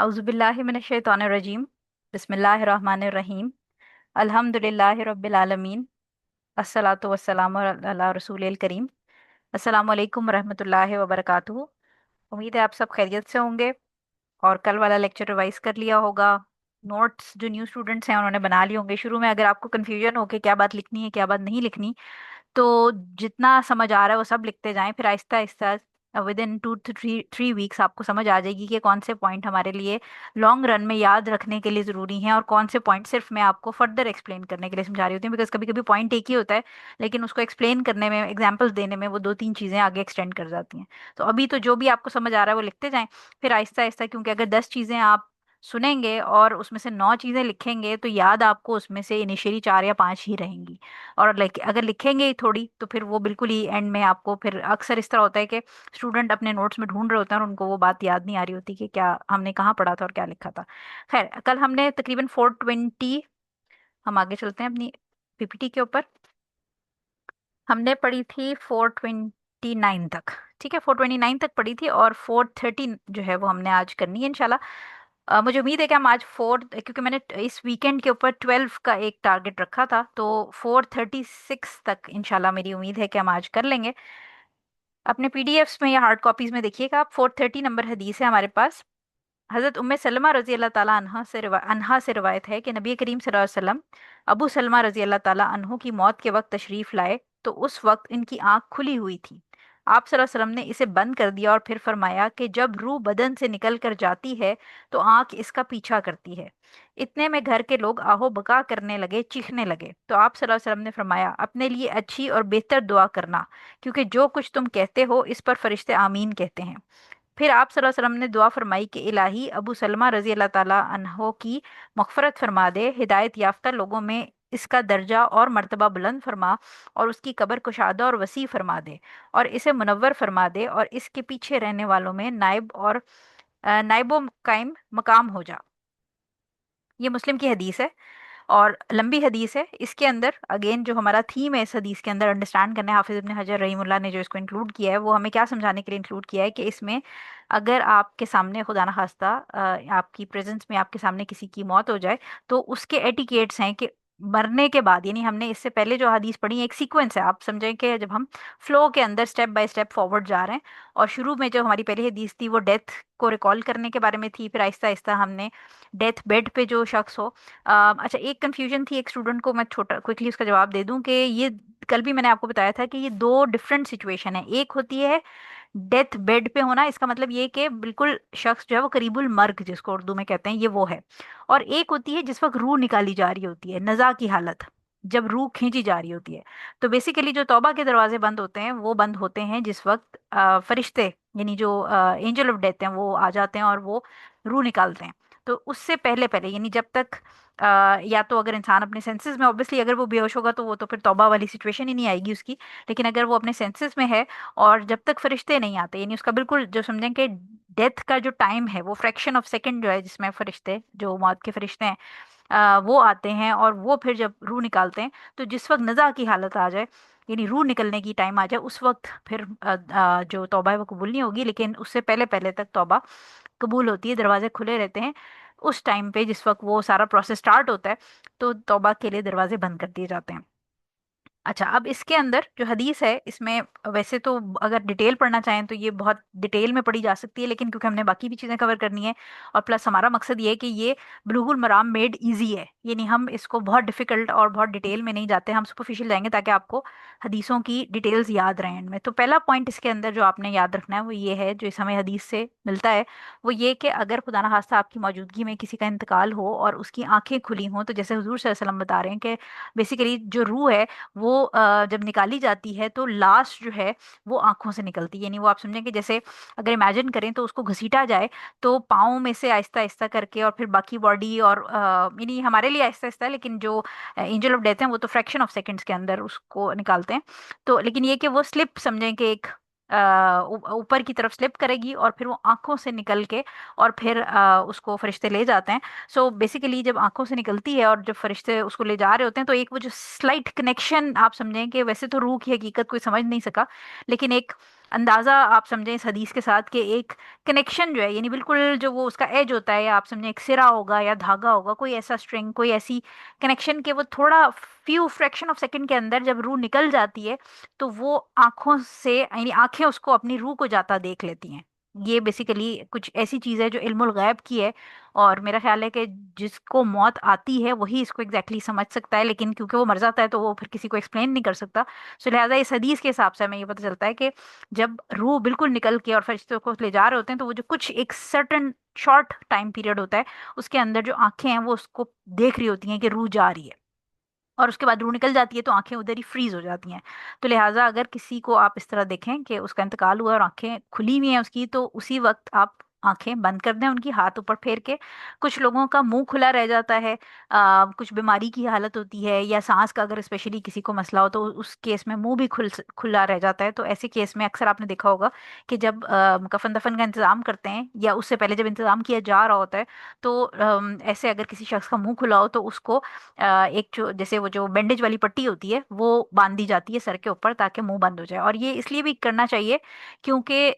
औज़ुबिल्लाहि मिनश्शैतानिर्रजीम। बिस्मिल्लाहिर्रहमानिर्रहीम। अल्हम्दुलिल्लाहि रब्बिल आलमीन। अस्सलातु वस्सलामु अला रसूलिल करीम। अस्सलामु अलैकुम रहमतुल्लाहि व बरकातुहू। उम्मीद है आप सब खैरियत से होंगे और कल वाला लेक्चर रिवाइज कर लिया होगा। नोट्स जो न्यू स्टूडेंट्स हैं उन्होंने बना लिए होंगे। शुरू में अगर आपको कन्फ्यूजन हो कि क्या बात लिखनी है क्या बात नहीं लिखनी, तो जितना समझ आ रहा है वो सब लिखते जाएं। फिर Aahista Aahista with in 2 to 3 weeks आपको समझ आ जाएगी कि कौन से पॉइंट हमारे लिए लॉन्ग रन में याद रखने के लिए ज़रूरी हैं और कौन से पॉइंट सिर्फ मैं आपको फर्दर एक्सप्लेन करने के लिए समझा रही होती हूँ। बिकॉज कभी कभी पॉइंट एक ही होता है, लेकिन उसको एक्सप्लेन करने में, एग्जाम्पल्स देने में वो दो तीन चीज़ें आगे एक्सटेंड कर जाती हैं। तो अभी तो जो भी आपको समझ आ रहा है वो लिखते जाएं। फिर आहिस्ता आहिस्ता, क्योंकि अगर 10 चीज़ें आप सुनेंगे और उसमें से 9 चीज़ें लिखेंगे तो याद आपको उसमें से इनिशियली 4 या 5 ही रहेंगी। और लाइक अगर लिखेंगे ही थोड़ी तो फिर वो बिल्कुल ही एंड में आपको, फिर अक्सर इस तरह होता है कि स्टूडेंट अपने नोट्स में ढूंढ रहे होते हैं और उनको वो बात याद नहीं आ रही होती कि क्या हमने कहाँ पढ़ा था और क्या लिखा था। खैर, कल हमने तकरीबन 420, हम आगे चलते हैं अपनी पीपीटी के ऊपर। हमने पढ़ी थी 429 तक। ठीक है, 429 तक पढ़ी थी और 430 जो है वो हमने आज करनी है इंशाल्लाह। मुझे उम्मीद है कि हम आज क्योंकि मैंने इस वीकेंड के ऊपर 12 का एक टारगेट रखा था, तो 436 तक इंशाल्लाह मेरी उम्मीद है कि हम आज कर लेंगे। अपने पीडीएफ्स में या हार्ड कॉपीज में देखिएगा आप, 430 नंबर हदीस है हमारे पास। हज़रत उम्मे सलमा रजी अल्लाह ताला अन्हा से रिवायत है कि नबी करीम सल्लल्लाहु अलैहि वसल्लम अबू सलमा रजी अल्लाह ताला अन्हु की मौत के वक्त तशरीफ लाए तो उस वक्त इनकी आंख खुली हुई थी। आप सल्लल्लाहु अलैहि वसल्लम ने इसे बंद कर दिया और फिर फरमाया कि जब रूह बदन से निकल कर जाती है तो आंख इसका पीछा करती है। इतने में घर के लोग आहो बका करने लगे, चीखने लगे। तो आप सल्लल्लाहु अलैहि वसल्लम ने फरमाया, अपने लिए अच्छी और बेहतर दुआ करना, क्योंकि जो कुछ तुम कहते हो इस पर फरिश्ते आमीन कहते हैं। फिर आप सल्लल्लाहु अलैहि वसल्लम ने दुआ फरमाई कि इलाही अबू सलमा रजी अल्लाह ताला अन्हो की मगफरत फरमा दे, हिदायत याफ्ता लोगों में इसका दर्जा और मर्तबा बुलंद फरमा और उसकी कब्र कुशादा और वसी फरमा दे और इसे मुनव्वर फरमा दे और इसके पीछे रहने वालों में नाइब और नाइबो कायम मकाम हो जा। ये मुस्लिम की हदीस है और लंबी हदीस है। इसके अंदर अगेन जो हमारा थीम है इस हदीस के अंदर अंडरस्टैंड करने, हाफिज इब्न हजर रहीमुल्लाह ने जो इसको इंक्लूड किया है वो हमें क्या समझाने के लिए इंक्लूड किया है कि इसमें अगर आपके सामने खुदा ना खास्ता आपकी प्रेजेंस में आपके सामने किसी की मौत हो जाए तो उसके एटिकेट्स हैं कि मरने के बाद, यानी हमने इससे पहले जो हदीस पढ़ी है एक सीक्वेंस है, आप समझें कि जब हम फ्लो के अंदर स्टेप बाय स्टेप फॉरवर्ड जा रहे हैं और शुरू में जो हमारी पहली हदीस थी वो डेथ को रिकॉल करने के बारे में थी। फिर आहिस्ता आहिस्ता हमने डेथ बेड पे जो शख्स हो, अच्छा एक कंफ्यूजन थी एक स्टूडेंट को, मैं छोटा क्विकली उसका जवाब दे दूं कि ये कल भी मैंने आपको बताया था कि ये दो डिफरेंट सिचुएशन है। एक होती है डेथ बेड पे होना, इसका मतलब ये कि बिल्कुल शख्स जो है वो करीबुल मर्ग जिसको उर्दू में कहते हैं ये वो है। और एक होती है जिस वक्त रूह निकाली जा रही होती है, नज़ा की हालत, जब रूह खींची जा रही होती है। तो बेसिकली जो तौबा के दरवाजे बंद होते हैं वो बंद होते हैं जिस वक्त फरिश्ते यानी जो एंजल ऑफ डेथ हैं वो आ जाते हैं और वो रूह निकालते हैं। तो उससे पहले पहले यानी जब तक या तो अगर इंसान अपने सेंसेस में, ऑब्वियसली अगर वो बेहोश होगा तो वो तो फिर तौबा वाली सिचुएशन ही नहीं आएगी उसकी। लेकिन अगर वो अपने सेंसेस में है और जब तक फरिश्ते नहीं आते, यानी उसका बिल्कुल जो समझें कि डेथ का जो टाइम है वो फ्रैक्शन ऑफ सेकंड जो है जिसमें फरिश्ते जो मौत के फरिश्ते हैं वो आते हैं और वो फिर जब रूह निकालते हैं तो जिस वक्त नज़ा की हालत आ जाए यानी रूह निकलने की टाइम आ जाए उस वक्त फिर जो तौबा है वो कबूल नहीं होगी, लेकिन उससे पहले पहले तक तौबा कबूल होती है, दरवाजे खुले रहते हैं। उस टाइम पे जिस वक्त वो सारा प्रोसेस स्टार्ट होता है तो तौबा के लिए दरवाजे बंद कर दिए जाते हैं। अच्छा, अब इसके अंदर जो हदीस है इसमें वैसे तो अगर डिटेल पढ़ना चाहें तो ये बहुत डिटेल में पढ़ी जा सकती है, लेकिन क्योंकि हमने बाकी भी चीज़ें कवर करनी है और प्लस हमारा मकसद ये है कि ये बुलूगुल मराम मेड इजी है, यानी हम इसको बहुत डिफिकल्ट और बहुत डिटेल में नहीं जाते, हम सुपरफिशियल जाएंगे ताकि आपको हदीसों की डिटेल्स याद रहें इनमें। तो पहला पॉइंट इसके अंदर जो आपने याद रखना है वो ये है, जो इस हमें हदीस से मिलता है, वो ये कि अगर खुदा न खास्ता आपकी मौजूदगी में किसी का इंतकाल हो और उसकी आंखें खुली हों, तो जैसे हुजूर सल्लल्लाहु अलैहि वसल्लम बता रहे हैं कि बेसिकली जो रूह है वो जब निकाली जाती है तो लास्ट जो है वो आंखों से निकलती है। यानी वो आप समझें कि जैसे अगर इमेजिन करें तो उसको घसीटा जाए तो पाँव में से आहिस्ता आहिस्ता करके और फिर बाकी बॉडी और यानी हमारे लिए आहिस्ता आहिस्ता है, लेकिन जो एंजल ऑफ डेथ है वो तो फ्रैक्शन ऑफ सेकंड्स के अंदर उसको निकालते हैं। तो लेकिन ये कि वो स्लिप समझें कि एक ऊपर की तरफ स्लिप करेगी और फिर वो आंखों से निकल के और फिर उसको फरिश्ते ले जाते हैं। सो बेसिकली जब आंखों से निकलती है और जब फरिश्ते उसको ले जा रहे होते हैं तो एक वो जो स्लाइट कनेक्शन आप समझें कि वैसे तो रूह की हकीकत कोई समझ नहीं सका, लेकिन एक अंदाजा आप समझें इस हदीस के साथ कि एक कनेक्शन जो है, यानी बिल्कुल जो वो उसका एज होता है, या आप समझें एक सिरा होगा या धागा होगा, कोई ऐसा स्ट्रिंग, कोई ऐसी कनेक्शन के वो थोड़ा फ्यू फ्रैक्शन ऑफ सेकंड के अंदर जब रूह निकल जाती है, तो वो आंखों से, यानी आंखें उसको अपनी रूह को जाता देख लेती हैं। ये बेसिकली कुछ ऐसी चीज है जो इल्मुल गैब की है। और मेरा ख्याल है कि जिसको मौत आती है वही इसको एग्जैक्टली समझ सकता है, लेकिन क्योंकि वो मर जाता है तो वो फिर किसी को एक्सप्लेन नहीं कर सकता। सो लिहाजा इस हदीस के हिसाब से हमें ये पता चलता है कि जब रूह बिल्कुल निकल के और फरिश्तों को ले जा रहे होते हैं, तो वो जो कुछ एक सर्टन शॉर्ट टाइम पीरियड होता है, उसके अंदर जो आंखें हैं वो उसको देख रही होती हैं कि रूह जा रही है। और उसके बाद रूह निकल जाती है तो आंखें उधर ही फ्रीज हो जाती हैं। तो लिहाजा अगर किसी को आप इस तरह देखें कि उसका इंतकाल हुआ और आंखें खुली हुई हैं उसकी, तो उसी वक्त आप आंखें बंद कर दें उनकी, हाथ ऊपर फेर के। कुछ लोगों का मुंह खुला रह जाता है, कुछ बीमारी की हालत होती है, या सांस का अगर स्पेशली किसी को मसला हो तो उस केस में मुंह भी खुला रह जाता है। तो ऐसे केस में अक्सर आपने देखा होगा कि जब कफन दफन का इंतजाम करते हैं, या उससे पहले जब इंतजाम किया जा रहा होता है, तो ऐसे अगर किसी शख्स का मुंह खुला हो तो उसको एक जो जैसे वो जो बैंडेज वाली पट्टी होती है वो बांध दी जाती है सर के ऊपर, ताकि मुंह बंद हो जाए। और ये इसलिए भी करना चाहिए क्योंकि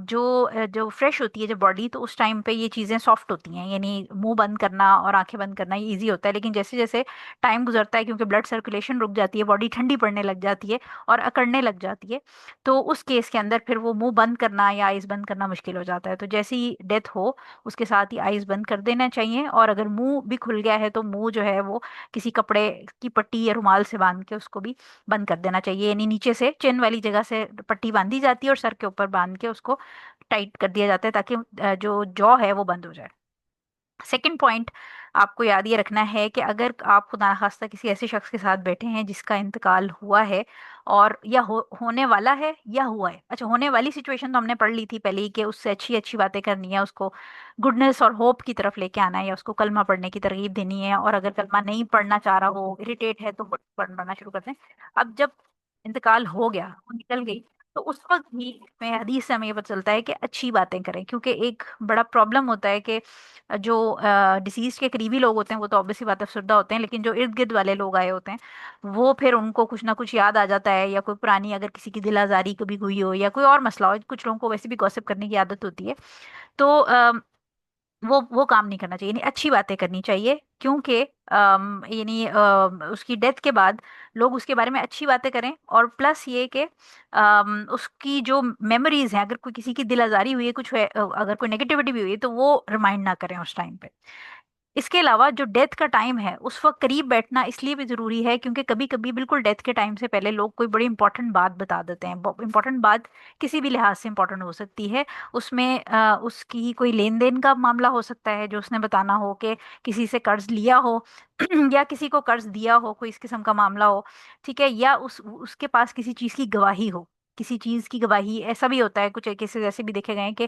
जो फ्रेश होती है जब बॉडी, तो उस टाइम पे ये चीज़ें सॉफ्ट होती हैं, यानी मुंह बंद करना और आंखें बंद करना ये ईजी होता है। लेकिन जैसे जैसे टाइम गुजरता है, क्योंकि ब्लड सर्कुलेशन रुक जाती है, बॉडी ठंडी पड़ने लग जाती है और अकड़ने लग जाती है, तो उस केस के अंदर फिर वो मुंह बंद करना या आइज बंद करना मुश्किल हो जाता है। तो जैसे ही डेथ हो उसके साथ ही आइज बंद कर देना चाहिए। और अगर मुंह भी खुल गया है तो मुंह जो है वो किसी कपड़े की पट्टी या रुमाल से बांध के उसको भी बंद कर देना चाहिए, यानी नीचे से चिन वाली जगह से पट्टी बांधी जाती है और सर के ऊपर बांध के उसको टाइट कर दिया जाता है, ताकि जो जॉ है वो बंद हो जाए। सेकंड पॉइंट आपको याद ये रखना है कि अगर आप खुदा न खास्ता किसी ऐसे शख्स के साथ बैठे हैं जिसका इंतकाल हुआ है, और या होने वाला है या हुआ है। अच्छा, होने वाली सिचुएशन तो हमने पढ़ ली थी पहले ही, कि उससे अच्छी अच्छी बातें करनी है, उसको गुडनेस और होप की तरफ लेके आना है, या उसको कलमा पढ़ने की तरगीब देनी है। और अगर कलमा नहीं पढ़ना चाह रहा हो, इरिटेट है, तो पढ़ना शुरू करते हैं। अब जब इंतकाल हो गया, वो निकल गई, तो उस वक्त भी में हदीस से हमें ये पता चलता है कि अच्छी बातें करें। क्योंकि एक बड़ा प्रॉब्लम होता है कि जो डिसीज के करीबी लोग होते हैं वो तो ऑब्वियसली बात है अफसरदा होते हैं, लेकिन जो इर्द गिर्द वाले लोग आए होते हैं, वो फिर उनको कुछ ना कुछ याद आ जाता है, या कोई पुरानी अगर किसी की दिल आजारी कभी हुई हो, या कोई और मसला हो। कुछ लोगों को वैसे भी गॉसिप करने की आदत होती है। तो वो काम नहीं करना चाहिए, यानी अच्छी बातें करनी चाहिए। क्योंकि यानी उसकी डेथ के बाद लोग उसके बारे में अच्छी बातें करें, और प्लस ये कि उसकी जो मेमोरीज हैं, अगर कोई किसी की दिल आजारी हुई है, कुछ अगर कोई नेगेटिविटी भी हुई है, तो वो रिमाइंड ना करें उस टाइम पे। इसके अलावा जो डेथ का टाइम है उस वक्त करीब बैठना इसलिए भी जरूरी है, क्योंकि कभी कभी बिल्कुल डेथ के टाइम से पहले लोग कोई बड़ी इंपॉर्टेंट बात बता देते हैं। इंपॉर्टेंट बात किसी भी लिहाज से इंपॉर्टेंट हो सकती है। उसमें उसकी कोई लेन देन का मामला हो सकता है जो उसने बताना हो, कि किसी से कर्ज लिया हो या किसी को कर्ज दिया हो, कोई इस किस्म का मामला हो। ठीक है, या उसके पास किसी चीज की गवाही हो, किसी चीज की गवाही। ऐसा भी होता है, कुछ केसेस ऐसे भी देखे गए हैं कि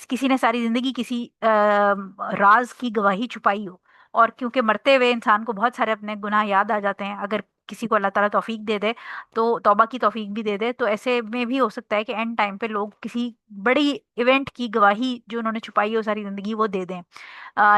किसी ने सारी जिंदगी किसी राज की गवाही छुपाई हो, और क्योंकि मरते हुए इंसान को बहुत सारे अपने गुनाह याद आ जाते हैं, अगर किसी को अल्लाह ताला तौफीक दे दे, तो तौबा की तौफीक भी दे दे, तो ऐसे में भी हो सकता है कि एंड टाइम पे लोग किसी बड़ी इवेंट की गवाही जो उन्होंने छुपाई हो सारी जिंदगी वो दे दें।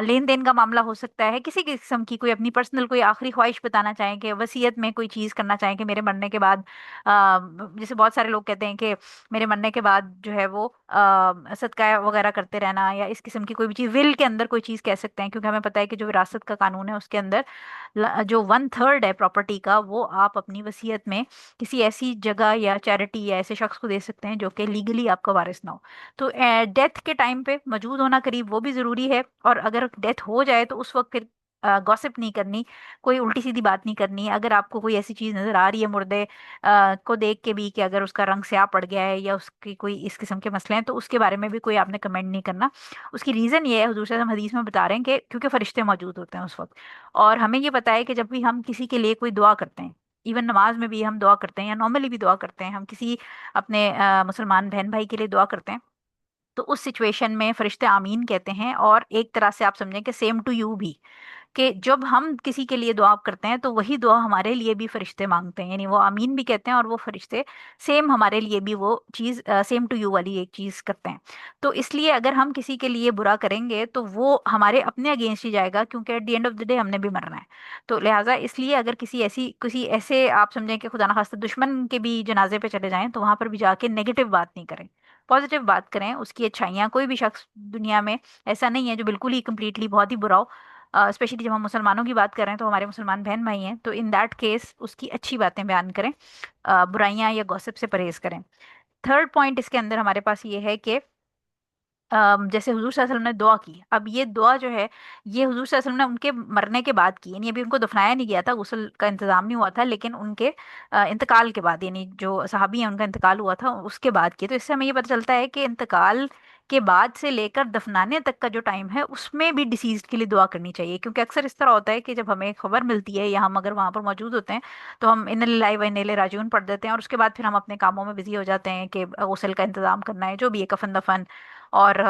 लेन देन का मामला हो सकता है, किसी किस्म की कोई अपनी पर्सनल कोई आखिरी ख्वाहिश बताना चाहें, कि वसीयत में कोई चीज़ करना चाहें कि मेरे मरने के बाद, जैसे बहुत सारे लोग कहते हैं कि मेरे मरने के बाद जो है वो सदका वगैरह करते रहना, या इस किस्म की कोई भी चीज़, विल के अंदर कोई चीज़ कह सकते हैं। क्योंकि हमें पता है कि जो विरासत का कानून है उसके अंदर जो वन थर्ड है प्रॉपर्टी का, वो आप अपनी वसीयत में किसी ऐसी जगह या चैरिटी या ऐसे शख्स को दे सकते हैं जो कि लीगली आपका वारिस ना हो। तो डेथ के टाइम पे मौजूद होना करीब वो भी ज़रूरी है। और अगर डेथ हो जाए तो उस वक्त फिर गॉसिप नहीं करनी, कोई उल्टी सीधी बात नहीं करनी। अगर आपको कोई ऐसी चीज़ नज़र आ रही है मुर्दे को देख के भी, कि अगर उसका रंग स्याह पड़ गया है या उसकी कोई इस किस्म के मसले हैं, तो उसके बारे में भी कोई आपने कमेंट नहीं करना। उसकी रीज़न ये है, हुजूर सल्लल्लाहु अलैहि वसल्लम हदीस में बता रहे हैं कि क्योंकि फरिश्ते मौजूद होते हैं उस वक्त। और हमें ये पता है कि जब भी हम किसी के लिए कोई दुआ करते हैं, इवन नमाज में भी हम दुआ करते हैं, या नॉर्मली भी दुआ करते हैं, हम किसी अपने मुसलमान बहन भाई के लिए दुआ करते हैं, तो उस सिचुएशन में फरिश्ते आमीन कहते हैं। और एक तरह से आप समझें कि सेम टू यू भी, कि जब हम किसी के लिए दुआ करते हैं तो वही दुआ हमारे लिए भी फरिश्ते मांगते हैं, यानी वो आमीन भी कहते हैं और वो फरिश्ते सेम हमारे लिए भी वो चीज़ सेम टू यू वाली एक चीज़ करते हैं। तो इसलिए अगर हम किसी के लिए बुरा करेंगे तो वो हमारे अपने अगेंस्ट ही जाएगा, क्योंकि at the end of the day हमने भी मरना है। तो लिहाजा इसलिए अगर किसी ऐसे आप समझें कि खुदा ना खास्ता दुश्मन के भी जनाजे पे चले जाएं तो वहां पर भी जाके नेगेटिव बात नहीं करें, पॉजिटिव बात करें, उसकी अच्छाइयाँ। कोई भी शख्स दुनिया में ऐसा नहीं है जो बिल्कुल ही कंप्लीटली बहुत ही बुरा हो। स्पेशली जब हम मुसलमानों की बात करें तो हमारे मुसलमान बहन भाई हैं, तो इन दैट केस उसकी अच्छी बातें बयान करें, बुराइयां या गॉसिप से परहेज करें। थर्ड पॉइंट इसके अंदर हमारे पास ये है कि जैसे हुजूर सल्लल्लाहु अलैहि वसल्लम ने दुआ की, अब ये दुआ जो है ये हुजूर सल्लल्लाहु अलैहि वसल्लम ने उनके मरने के बाद की, यानी अभी उनको दफनाया नहीं गया था, गुस्ल का इंतजाम नहीं हुआ था, लेकिन उनके इंतकाल के बाद, यानी जो सहाबी हैं उनका इंतकाल हुआ था उसके बाद की। तो इससे हमें ये पता चलता है कि इंतकाल के बाद से लेकर दफनाने तक का जो टाइम है उसमें भी डिसीज के लिए दुआ करनी चाहिए, क्योंकि अक्सर इस तरह होता है कि जब हमें खबर मिलती है या हम अगर वहां पर मौजूद होते हैं तो हम इन्ना लिल्लाहि व इन्ना इलैहि राजिऊन पढ़ देते हैं और उसके बाद फिर हम अपने कामों में बिजी हो जाते हैं कि गुस्ल का इंतजाम करना है, जो भी है, कफन दफन और